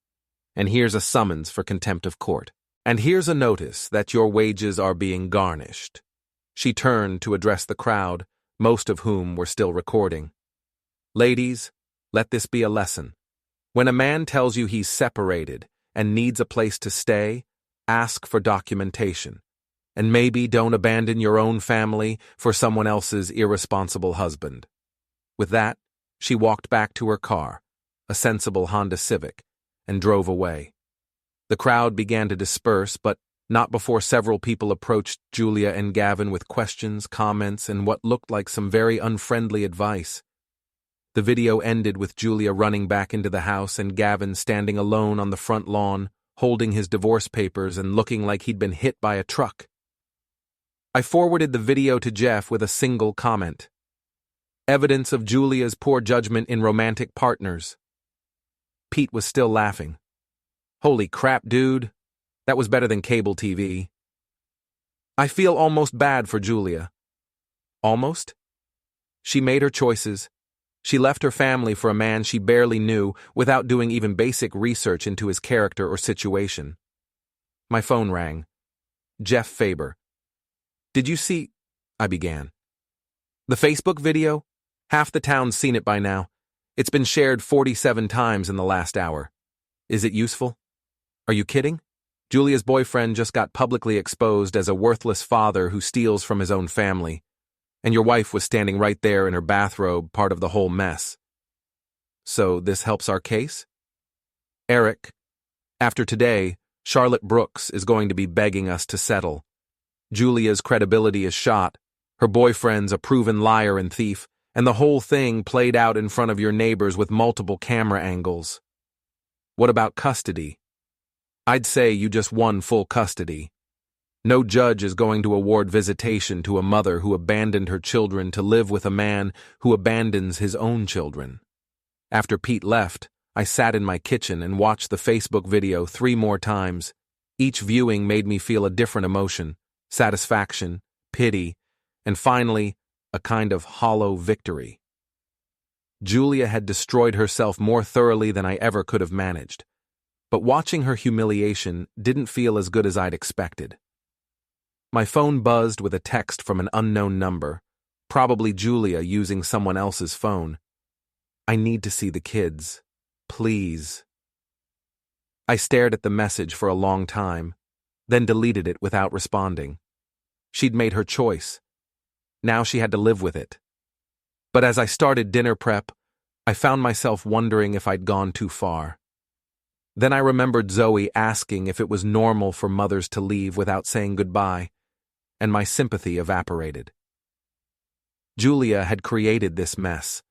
A: "And here's a summons for contempt of court. And here's a notice that your wages are being garnished." She turned to address the crowd, most of whom were still recording. "Ladies, let this be a lesson. When a man tells you he's separated and needs a place to stay, ask for documentation. And maybe don't abandon your own family for someone else's irresponsible husband." With that, she walked back to her car, a sensible Honda Civic, and drove away. The crowd began to disperse, but not before several people approached Julia and Gavin with questions, comments, and what looked like some very unfriendly advice. The video ended with Julia running back into the house and Gavin standing alone on the front lawn, holding his divorce papers and looking like he'd been hit by a truck. I forwarded the video to Jeff with a single comment. "Evidence of Julia's poor judgment in romantic partners." Pete was still laughing. "Holy crap, dude. That was better than cable TV." I feel almost bad for Julia. Almost? She made her choices. She left her family for a man she barely knew without doing even basic research into his character or situation. My phone rang. Jeff Faber. "Did you see—" I began. "The Facebook video? Half the town's seen it by now. It's been shared 47 times in the last hour. Is it useful?" "Are you kidding?" Julia's boyfriend just got publicly exposed as a worthless father who steals from his own family, and your wife was standing right there in her bathrobe, part of the whole mess. So this helps our case? Eric, after today, Charlotte Brooks is going to be begging us to settle. Julia's credibility is shot, her boyfriend's a proven liar and thief, and the whole thing played out in front of your neighbors with multiple camera angles. What about custody? I'd say you just won full custody. No judge is going to award visitation to a mother who abandoned her children to live with a man who abandons his own children. After Pete left, I sat in my kitchen and watched the Facebook video 3 more times. Each viewing made me feel a different emotion: satisfaction, pity, and finally, a kind of hollow victory. Julia had destroyed herself more thoroughly than I ever could have managed, but watching her humiliation didn't feel as good as I'd expected. My phone buzzed with a text from an unknown number, probably Julia using someone else's phone. I need to see the kids. Please. I stared at the message for a long time, then deleted it without responding. She'd made her choice. Now she had to live with it. But as I started dinner prep, I found myself wondering if I'd gone too far. Then I remembered Zoe asking if it was normal for mothers to leave without saying goodbye, and my sympathy evaporated. Julia had created this mess.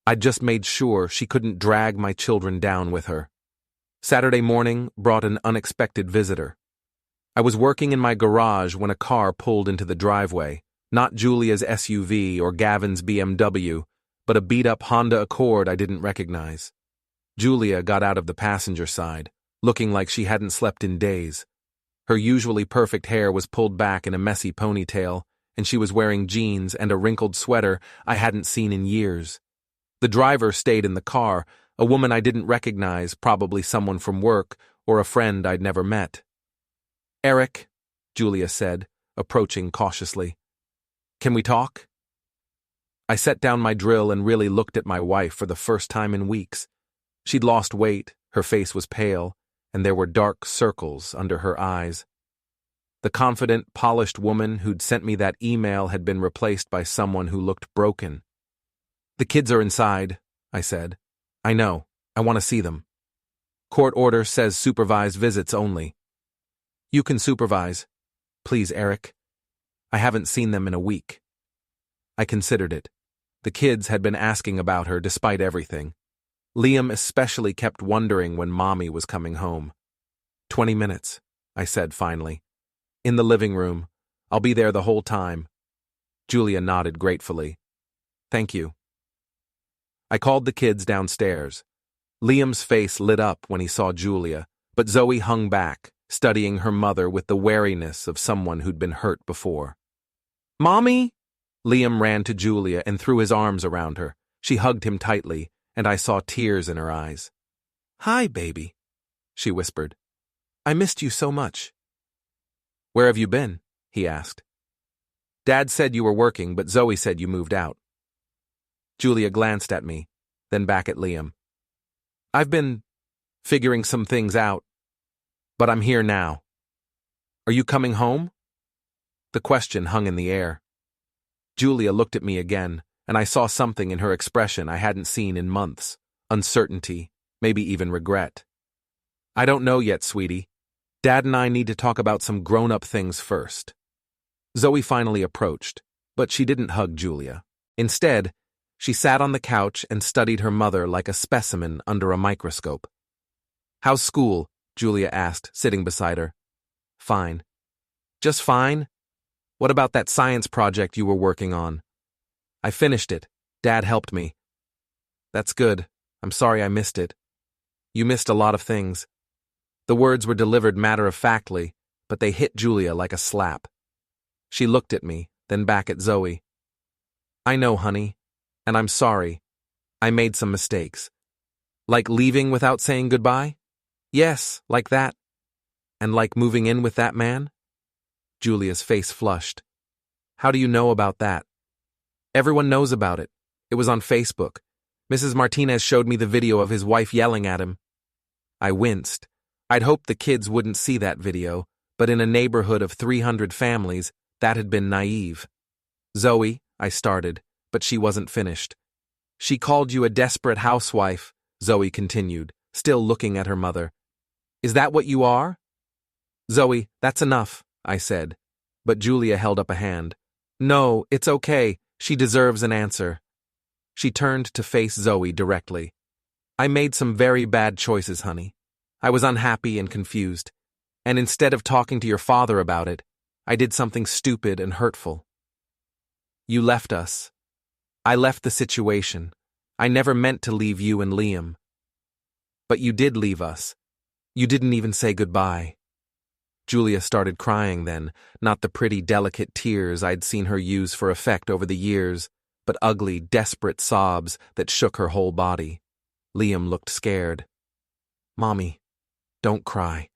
A: I'd just made sure she couldn't drag my children down with her. Saturday morning brought an unexpected visitor. I was working in my garage when a car pulled into the driveway, not Julia's SUV or Gavin's BMW, but a beat-up Honda Accord I didn't recognize. Julia got out of the passenger side, looking like she hadn't slept in days. Her usually perfect hair was pulled back in a messy ponytail, and she was wearing jeans and a wrinkled sweater I hadn't seen in years. The driver stayed in the car, a woman I didn't recognize, probably someone from work or a friend I'd never met. "Eric," Julia said, approaching cautiously. "Can we talk?" I set down my drill and really looked at my wife for the first time in weeks. She'd lost weight, her face was pale, and there were dark circles under her eyes. The confident, polished woman who'd sent me that email had been replaced by someone who looked broken. "The kids are inside," I said. "I know. I want to see them. Court order says supervised visits only." "You can supervise. Please, Eric. I haven't seen them in a week." I considered it. The kids had been asking about her despite everything. Liam especially kept wondering when Mommy was coming home. 20 minutes, I said finally. "In the living room. I'll be there the whole time." Julia nodded gratefully. "Thank you." I called the kids downstairs. Liam's face lit up when he saw Julia, but Zoe hung back, studying her mother with the wariness of someone who'd been hurt before. "Mommy!" Liam ran to Julia and threw his arms around her. She hugged him tightly, and I saw tears in her eyes. "Hi, baby," she whispered. "I missed you so much." "Where have you been?" he asked. "Dad said you were working, but Zoe said you moved out." Julia glanced at me, then back at Liam. "I've been figuring some things out, but I'm here now." "Are you coming home?" The question hung in the air. Julia looked at me again, and I saw something in her expression I hadn't seen in months: uncertainty, maybe even regret. "I don't know yet, sweetie. Dad and I need to talk about some grown-up things first." Zoe finally approached, but she didn't hug Julia. Instead, she sat on the couch and studied her mother like a specimen under a microscope. "How's school?" Julia asked, sitting beside her. "Fine." "Just fine? What about that science project you were working on?" "I finished it. Dad helped me." "That's good. I'm sorry I missed it." "You missed a lot of things." The words were delivered matter-of-factly, but they hit Julia like a slap. She looked at me, then back at Zoe. "I know, honey. And I'm sorry. I made some mistakes." "Like leaving without saying goodbye?" "Yes, like that." "And like moving in with that man?" Julia's face flushed. "How do you know about that?" "Everyone knows about it. It was on Facebook. Mrs. Martinez showed me the video of his wife yelling at him." I winced. I'd hoped the kids wouldn't see that video, but in a neighborhood of 300 families, that had been naive. Zoe, I started, but she wasn't finished. She called you a desperate housewife, Zoe continued, still looking at her mother. Is that what you are? Zoe, that's enough, I said. But Julia held up a hand. No, it's okay. She deserves an answer. She turned to face Zoe directly. I made some very bad choices, honey. I was unhappy and confused. And instead of talking to your father about it, I did something stupid and hurtful. You left us. I left the situation. I never meant to leave you and Liam. But you did leave us. You didn't even say goodbye. Julia started crying then, not the pretty, delicate tears I'd seen her use for effect over the years, but ugly, desperate sobs that shook her whole body. Liam looked scared. Mommy, don't cry.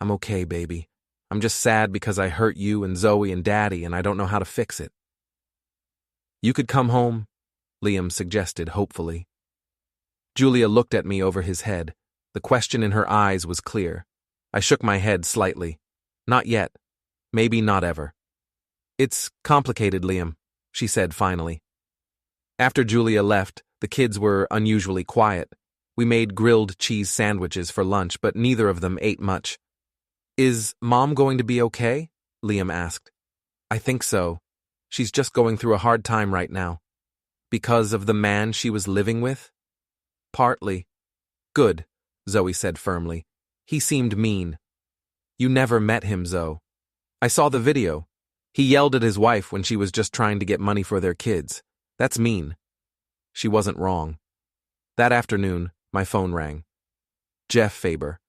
A: I'm okay, baby. I'm just sad because I hurt you and Zoe and Daddy, and I don't know how to fix it. You could come home, Liam suggested hopefully. Julia looked at me over his head. The question in her eyes was clear. I shook my head slightly. Not yet. Maybe not ever. It's complicated, Liam, she said finally. After Julia left, the kids were unusually quiet. We made grilled cheese sandwiches for lunch, but neither of them ate much. Is Mom going to be okay? Liam asked. I think so. She's just going through a hard time right now. Because of the man she was living with? Partly. Good, Zoe said firmly. He seemed mean. You never met him, Zoe. I saw the video. He yelled at his wife when she was just trying to get money for their kids. That's mean. She wasn't wrong. That afternoon, my phone rang. Jeff Faber.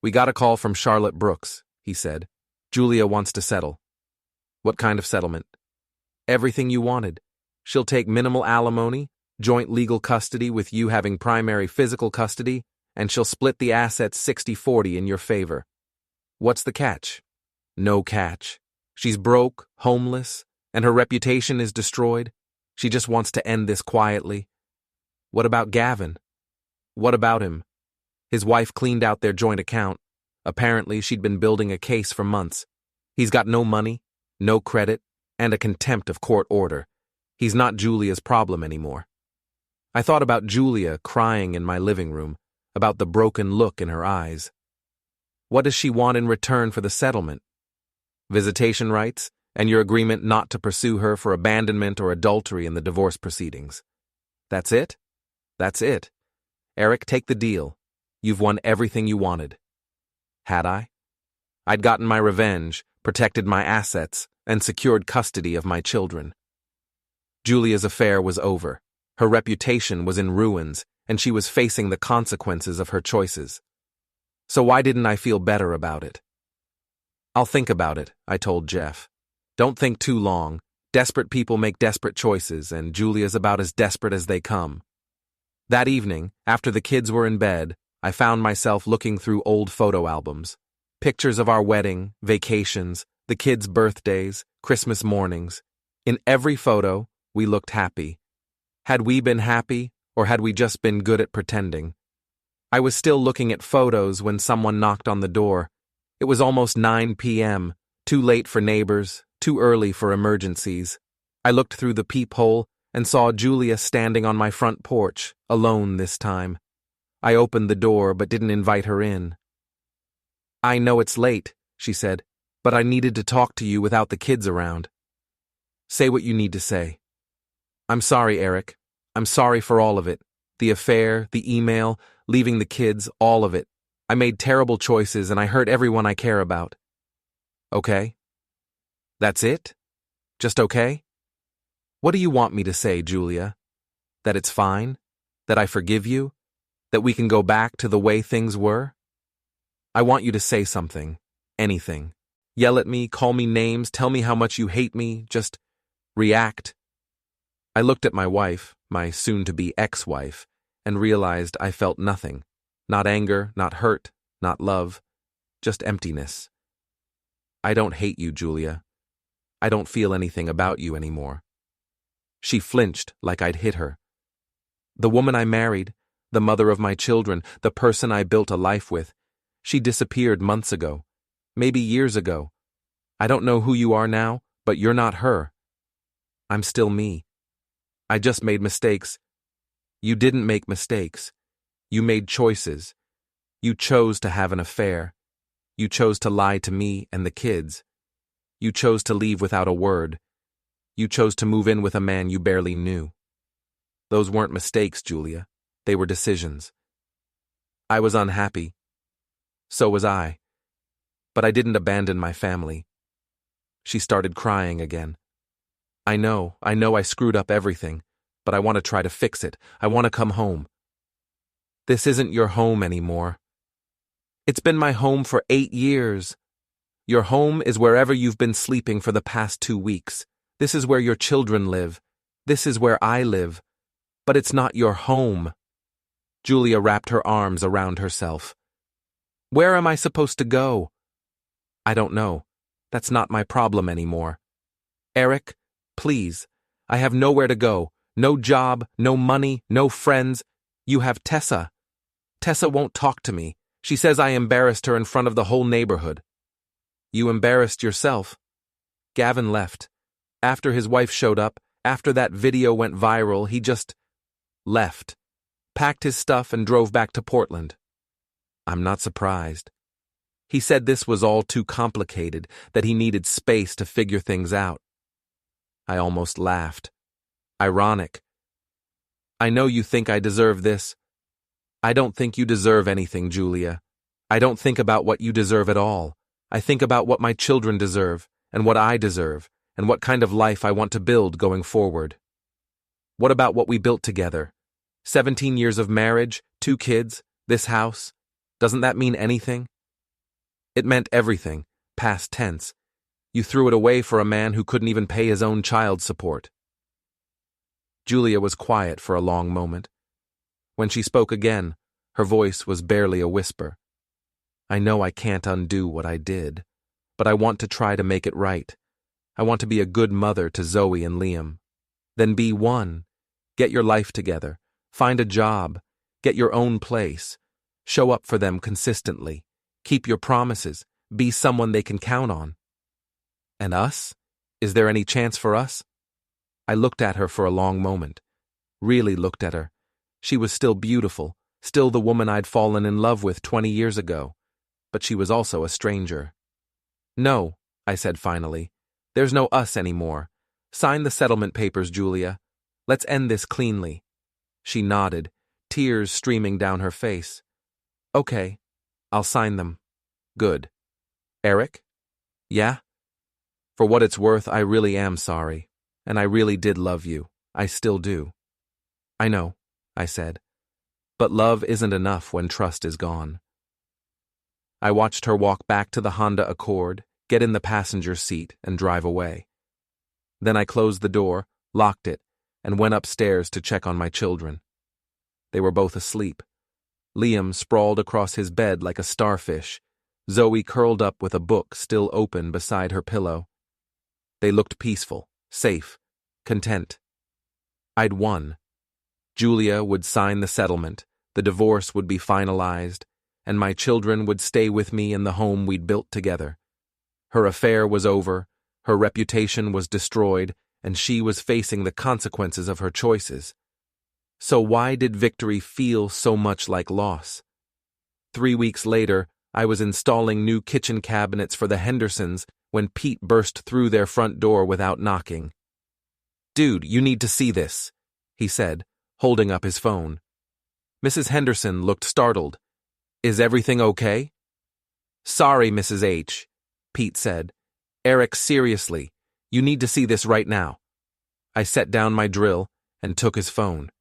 A: We got a call from Charlotte Brooks, he said. Julia wants to settle. What kind of settlement? Everything you wanted. She'll take minimal alimony, joint legal custody with you having primary physical custody, and she'll split the assets 60-40 in your favor. What's the catch? No catch. She's broke, homeless, and her reputation is destroyed. She just wants to end this quietly. What about Gavin? What about him? His wife cleaned out their joint account. Apparently, she'd been building a case for months. He's got no money, no credit, and a contempt of court order. He's not Julia's problem anymore. I thought about Julia crying in my living room, about the broken look in her eyes. What does she want in return for the settlement? Visitation rights, and your agreement not to pursue her for abandonment or adultery in the divorce proceedings. That's it? That's it. Eric, take the deal. You've won everything you wanted. Had I? I'd gotten my revenge, protected my assets, and secured custody of my children. Julia's affair was over. Her reputation was in ruins, and she was facing the consequences of her choices. So why didn't I feel better about it? I'll think about it, I told Jeff. Don't think too long. Desperate people make desperate choices, and Julia's about as desperate as they come. That evening, after the kids were in bed, I found myself looking through old photo albums. Pictures of our wedding, vacations, the kids' birthdays, Christmas mornings. In every photo, we looked happy. Had we been happy, or had we just been good at pretending? I was still looking at photos when someone knocked on the door. It was almost 9 p.m., too late for neighbors, too early for emergencies. I looked through the peephole and saw Julia standing on my front porch, alone this time. I opened the door but didn't invite her in. I know it's late, she said, but I needed to talk to you without the kids around. Say what you need to say. I'm sorry, Eric. I'm sorry for all of it. The affair, the email, leaving the kids, all of it. I made terrible choices and I hurt everyone I care about. Okay? That's it? Just okay? What do you want me to say, Julia? That it's fine? That I forgive you? That we can go back to the way things were? I want you to say something. Anything. Yell at me, call me names, tell me how much you hate me, just react. I looked at my wife, my soon-to-be ex-wife, and realized I felt nothing. Not anger, not hurt, not love, just emptiness. I don't hate you, Julia. I don't feel anything about you anymore. She flinched like I'd hit her. The woman I married, the mother of my children, the person I built a life with, She disappeared months ago. Maybe years ago. I don't know who you are now, but you're not her. I'm still me. I just made mistakes. You didn't make mistakes. You made choices. You chose to have an affair. You chose to lie to me and the kids. You chose to leave without a word. You chose to move in with a man you barely knew. Those weren't mistakes, Julia. They were decisions. I was unhappy. So was I. But I didn't abandon my family. She started crying again. I know I screwed up everything, but I want to try to fix it. I want to come home. This isn't your home anymore. It's been my home for 8 years. Your home is wherever you've been sleeping for the past 2 weeks. This is where your children live. This is where I live. But it's not your home. Julia wrapped her arms around herself. Where am I supposed to go? I don't know. That's not my problem anymore. Eric, please. I have nowhere to go. No job, no money, no friends. You have Tessa. Tessa won't talk to me. She says I embarrassed her in front of the whole neighborhood. You embarrassed yourself. Gavin left. After his wife showed up, after that video went viral, he just left, packed his stuff and drove back to Portland. I'm not surprised. He said this was all too complicated, that he needed space to figure things out. I almost laughed. Ironic. I know you think I deserve this. I don't think you deserve anything, Julia. I don't think about what you deserve at all. I think about what my children deserve, and what I deserve, and what kind of life I want to build going forward. What about what we built together? 17 years of marriage, 2 kids, this house. Doesn't that mean anything? It meant everything, past tense. You threw it away for a man who couldn't even pay his own child support. Julia was quiet for a long moment. When she spoke again, her voice was barely a whisper. I know I can't undo what I did, but I want to try to make it right. I want to be a good mother to Zoe and Liam. Then be one. Get your life together. Find a job. Get your own place. Show up for them consistently. Keep your promises. Be someone they can count on. And us? Is there any chance for us? I looked at her for a long moment. Really looked at her. She was still beautiful, still the woman I'd fallen in love with 20 years ago. But she was also a stranger. No, I said finally. There's no us anymore. Sign the settlement papers, Julia. Let's end this cleanly. She nodded, tears streaming down her face. Okay, I'll sign them. Good. Eric? Yeah? For what it's worth, I really am sorry. And I really did love you. I still do. I know, I said. But love isn't enough when trust is gone. I watched her walk back to the Honda Accord, get in the passenger seat, and drive away. Then I closed the door, locked it, and went upstairs to check on my children. They were both asleep. Liam sprawled across his bed like a starfish, Zoe curled up with a book still open beside her pillow. They looked peaceful, safe, content. I'd won. Julia would sign the settlement, the divorce would be finalized, and my children would stay with me in the home we'd built together. Her affair was over, her reputation was destroyed, and she was facing the consequences of her choices. So why did victory feel so much like loss? 3 weeks later, I was installing new kitchen cabinets for the Hendersons when Pete burst through their front door without knocking. "Dude, you need to see this," he said, holding up his phone. Mrs. Henderson looked startled. "Is everything okay?" "Sorry, Mrs. H," Pete said. "Eric, seriously, you need to see this right now." I set down my drill and took his phone.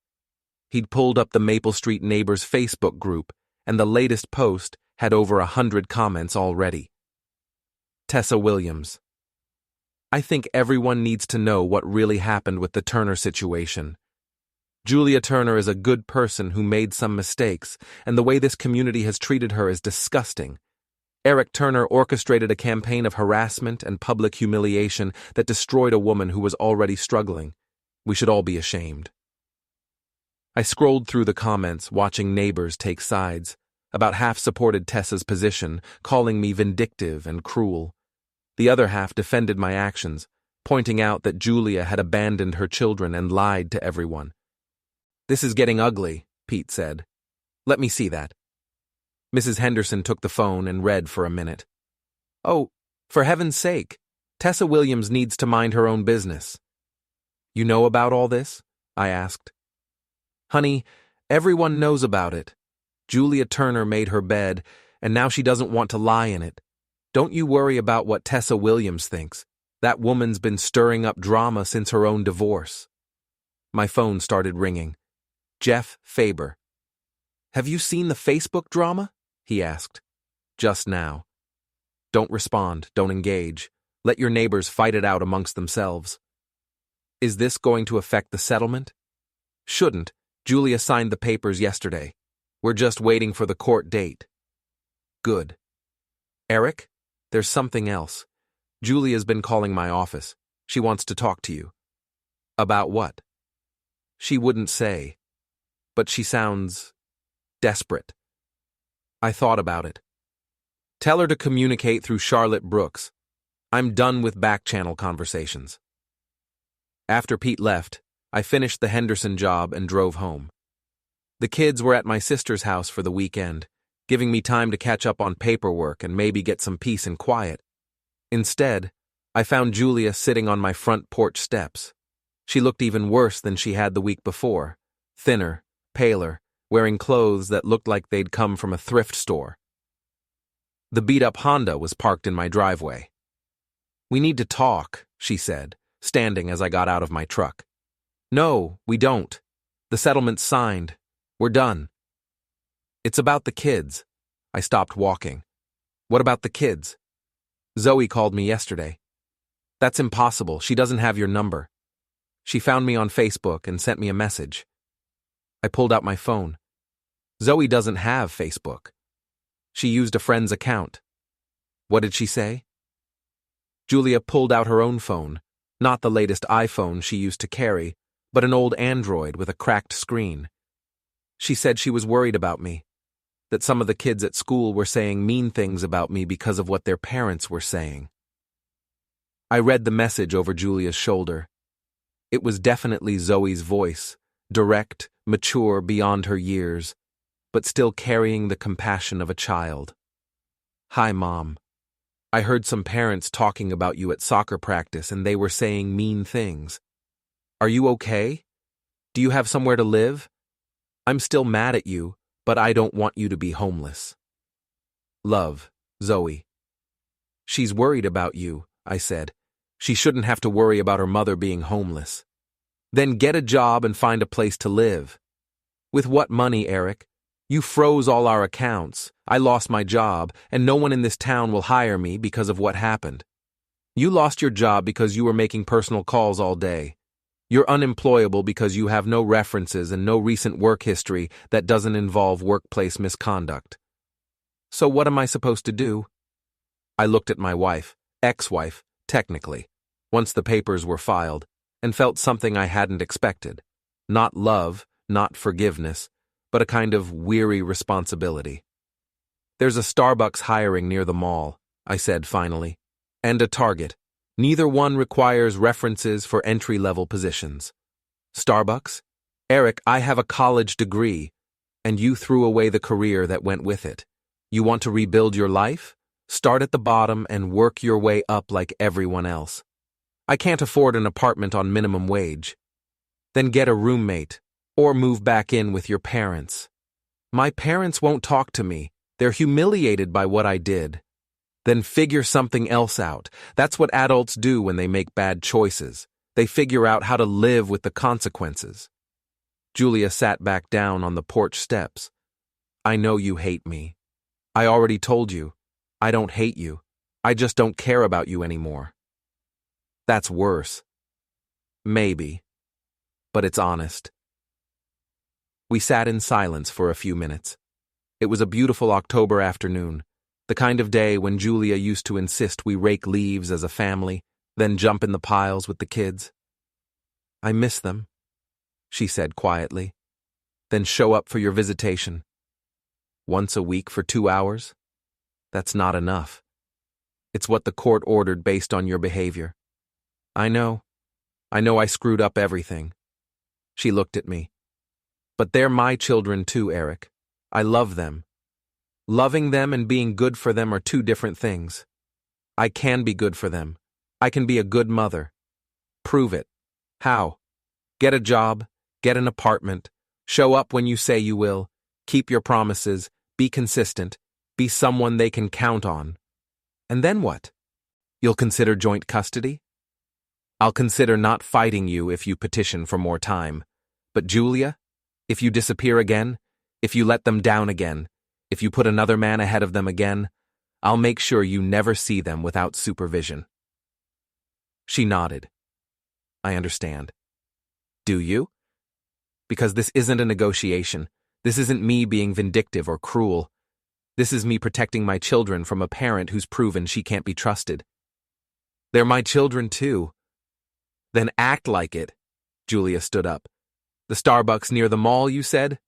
A: He'd pulled up the Maple Street Neighbors Facebook group, and the latest post had over 100 comments already. Tessa Williams. I think everyone needs to know what really happened with the Turner situation. Julia Turner is a good person who made some mistakes, and the way this community has treated her is disgusting. Eric Turner orchestrated a campaign of harassment and public humiliation that destroyed a woman who was already struggling. We should all be ashamed. I scrolled through the comments, watching neighbors take sides. about half supported Tessa's position, calling me vindictive and cruel. The other half defended my actions, pointing out that Julia had abandoned her children and lied to everyone. "This is getting ugly," Pete said. "Let me see that." Mrs. Henderson took the phone and read for a minute. "Oh, for heaven's sake, Tessa Williams needs to mind her own business." "You know about all this?" I asked. "Honey, everyone knows about it. Julia Turner made her bed, and now she doesn't want to lie in it. Don't you worry about what Tessa Williams thinks. That woman's been stirring up drama since her own divorce." My phone started ringing. Jeff Faber. "Have you seen the Facebook drama?" he asked. "Just now." "Don't respond, don't engage. Let your neighbors fight it out amongst themselves." "Is this going to affect the settlement?" "Shouldn't. Julia signed the papers yesterday. We're just waiting for the court date." "Good." "Eric, there's something else. Julia's been calling my office. She wants to talk to you." "About what?" "She wouldn't say. But she sounds desperate." I thought about it. "Tell her to communicate through Charlotte Brooks. I'm done with back-channel conversations." After Pete left, I finished the Henderson job and drove home. The kids were at my sister's house for the weekend, giving me time to catch up on paperwork and maybe get some peace and quiet. Instead, I found Julia sitting on my front porch steps. She looked even worse than she had the week before, thinner, paler, wearing clothes that looked like they'd come from a thrift store. The beat-up Honda was parked in my driveway. "We need to talk," she said, standing as I got out of my truck. "No, we don't. The settlement's signed. We're done." "It's about the kids." I stopped walking. "What about the kids?" "Zoe called me yesterday." "That's impossible. She doesn't have your number." "She found me on Facebook and sent me a message." I pulled out my phone. "Zoe doesn't have Facebook. She used a friend's account." "What did she say?" Julia pulled out her own phone, not the latest iPhone she used to carry, but an old Android with a cracked screen. She said she was worried about me, that some of the kids at school were saying mean things about me because of what their parents were saying. I read the message over Julia's shoulder. It was definitely Zoe's voice, direct, mature beyond her years, but still carrying the compassion of a child. "Hi, Mom. I heard some parents talking about you at soccer practice and they were saying mean things. Are you okay? Do you have somewhere to live? I'm still mad at you, but I don't want you to be homeless. Love, Zoe." "She's worried about you," I said. "She shouldn't have to worry about her mother being homeless." "Then get a job and find a place to live." "With what money, Eric? You froze all our accounts. I lost my job, and no one in this town will hire me because of what happened. You lost your job because you were making personal calls all day. You're unemployable because you have no references and no recent work history that doesn't involve workplace misconduct. So what am I supposed to do?" I looked at my wife, ex-wife, technically, once the papers were filed, and felt something I hadn't expected. Not love, not forgiveness, but a kind of weary responsibility. "There's a Starbucks hiring near the mall," I said finally, "and a Target. Neither one requires references for entry-level positions." "Starbucks? Eric, I have a college degree, and you threw away the career that went with it. You want to rebuild your life? Start at the bottom and work your way up like everyone else. I can't afford an apartment on minimum wage. Then get a roommate, or move back in with your parents." "My parents won't talk to me. They're humiliated by what I did." "Then figure something else out. That's what adults do when they make bad choices. They figure out how to live with the consequences." Julia sat back down on the porch steps. "I know you hate me. I already told you. I don't hate you. I just don't care about you anymore." "That's worse." "Maybe. But it's honest." We sat in silence for a few minutes. It was a beautiful October afternoon, the kind of day when Julia used to insist we rake leaves as a family, then jump in the piles with the kids. "I miss them," she said quietly. "Then show up for your visitation." Once a week for 2 hours? That's not enough. It's what the court ordered based on your behavior. I know. I know I screwed up everything. She looked at me. But they're my children too, Eric. I love them. Loving them and being good for them are two different things. I can be good for them. I can be a good mother. Prove it. How? Get a job, get an apartment, show up when you say you will, keep your promises, be consistent, be someone they can count on. And then what? You'll consider joint custody? I'll consider not fighting you if you petition for more time. But Julia, if you disappear again, if you let them down again, if you put another man ahead of them again, I'll make sure you never see them without supervision. She nodded. I understand. Do you? Because this isn't a negotiation. This isn't me being vindictive or cruel. This is me protecting my children from a parent who's proven she can't be trusted. They're my children too. Then act like it. Julia stood up. The Starbucks near the mall, you said?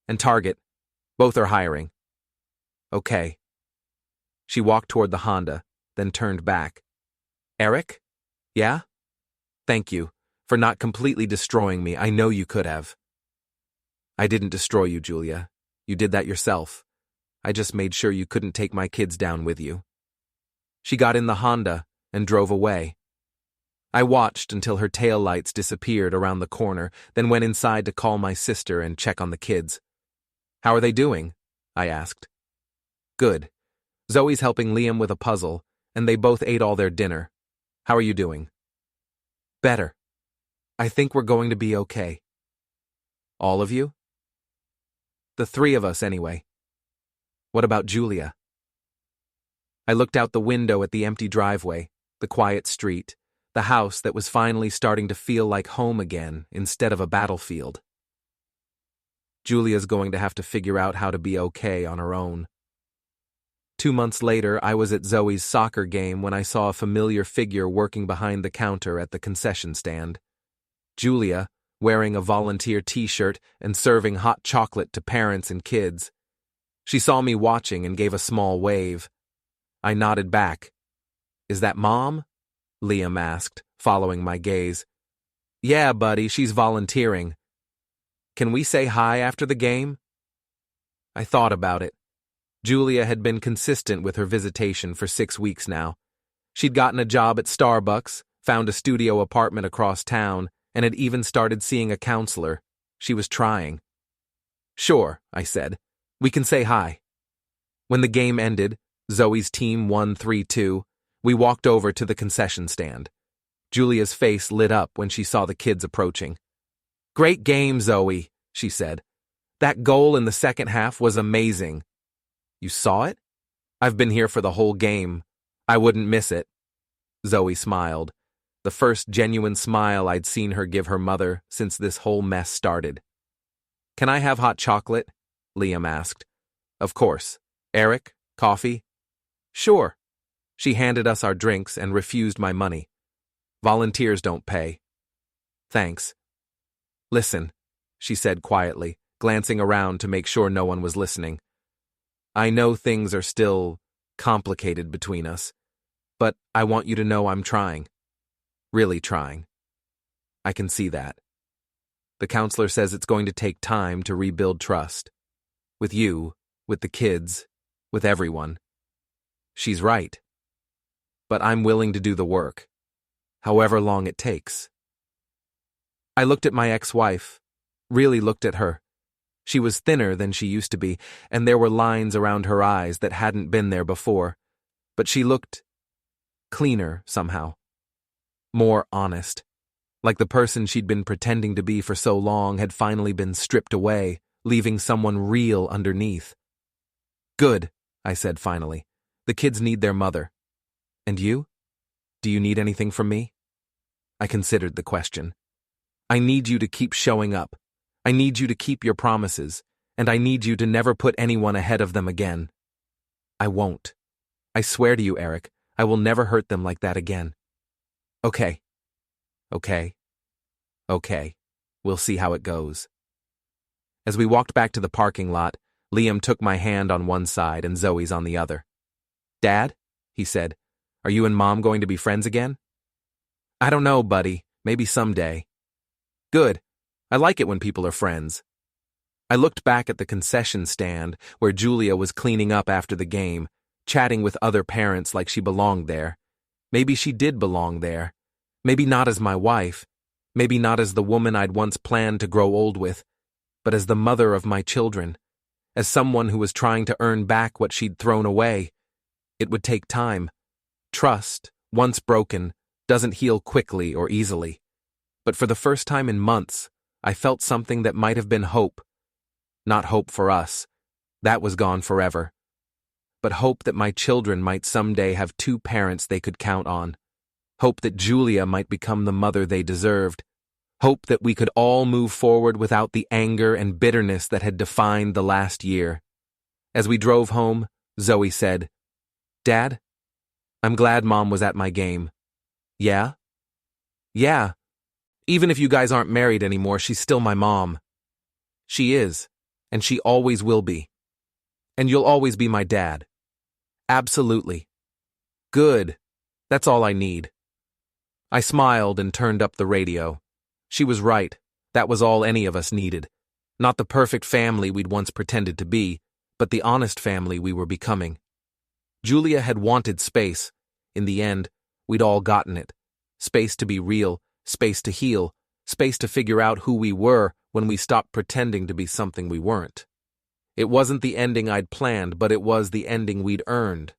A: And Target. Both are hiring. Okay. She walked toward the Honda, then turned back. Eric? Yeah? Thank you for not completely destroying me. I know you could have. I didn't destroy you, Julia. You did that yourself. I just made sure you couldn't take my kids down with you. She got in the Honda and drove away. I watched until her taillights disappeared around the corner, then went inside to call my sister and check on the kids. How are they doing? I asked. Good. Zoe's helping Liam with a puzzle, and they both ate all their dinner. How are you doing? Better. I think we're going to be okay. All of you? The three of us, anyway. What about Julia? I looked out the window at the empty driveway, the quiet street, the house that was finally starting to feel like home again instead of a battlefield. Julia's going to have to figure out how to be okay on her own. 2 months later, I was at Zoe's soccer game when I saw a familiar figure working behind the counter at the concession stand. Julia, wearing a volunteer t-shirt and serving hot chocolate to parents and kids. She saw me watching and gave a small wave. I nodded back. Is that Mom? Liam asked, following my gaze. Yeah, buddy, she's volunteering. Can we say hi after the game? I thought about it. Julia had been consistent with her visitation for 6 weeks now. She'd gotten a job at Starbucks, found a studio apartment across town, and had even started seeing a counselor. She was trying. Sure, I said. We can say hi. When the game ended, Zoe's team won 3-2. We walked over to the concession stand. Julia's face lit up when she saw the kids approaching. Great game, Zoe, she said. That goal in the second half was amazing. You saw it? I've been here for the whole game. I wouldn't miss it. Zoe smiled, the first genuine smile I'd seen her give her mother since this whole mess started. Can I have hot chocolate? Liam asked. Of course. Eric, coffee? Sure. She handed us our drinks and refused my money. Volunteers don't pay. Thanks. Listen, she said quietly, glancing around to make sure no one was listening. I know things are still complicated between us, but I want you to know I'm trying. Really trying. I can see that. The counselor says it's going to take time to rebuild trust. With you, with the kids, with everyone. She's right. But I'm willing to do the work, however long it takes. I looked at my ex-wife, really looked at her. She was thinner than she used to be, and there were lines around her eyes that hadn't been there before. But she looked cleaner somehow. More honest. Like the person she'd been pretending to be for so long had finally been stripped away, leaving someone real underneath. Good, I said finally. The kids need their mother. And you? Do you need anything from me? I considered the question. I need you to keep showing up. I need you to keep your promises, and I need you to never put anyone ahead of them again. I won't. I swear to you, Eric, I will never hurt them like that again. Okay. Okay. Okay. We'll see how it goes. As we walked back to the parking lot, Liam took my hand on one side and Zoe's on the other. "Dad," he said, "are you and Mom going to be friends again?" "I don't know, buddy. Maybe someday." "Good. I like it when people are friends." I looked back at the concession stand where Julia was cleaning up after the game, chatting with other parents like she belonged there. Maybe she did belong there. Maybe not as my wife. Maybe not as the woman I'd once planned to grow old with, but as the mother of my children, as someone who was trying to earn back what she'd thrown away. It would take time. Trust, once broken, doesn't heal quickly or easily. But for the first time in months, I felt something that might have been hope. Not hope for us. That was gone forever. But hope that my children might someday have two parents they could count on. Hope that Julia might become the mother they deserved. Hope that we could all move forward without the anger and bitterness that had defined the last year. As we drove home, Zoe said, "Dad, I'm glad Mom was at my game." "Yeah?" "Yeah. Even if you guys aren't married anymore, she's still my mom." "She is, and she always will be. And you'll always be my dad." "Absolutely." "Good. That's all I need." I smiled and turned up the radio. She was right. That was all any of us needed. Not the perfect family we'd once pretended to be, but the honest family we were becoming. Julia had wanted space. In the end, we'd all gotten it. Space to be real, space to heal, space to figure out who we were when we stopped pretending to be something we weren't. It wasn't the ending I'd planned, but it was the ending we'd earned.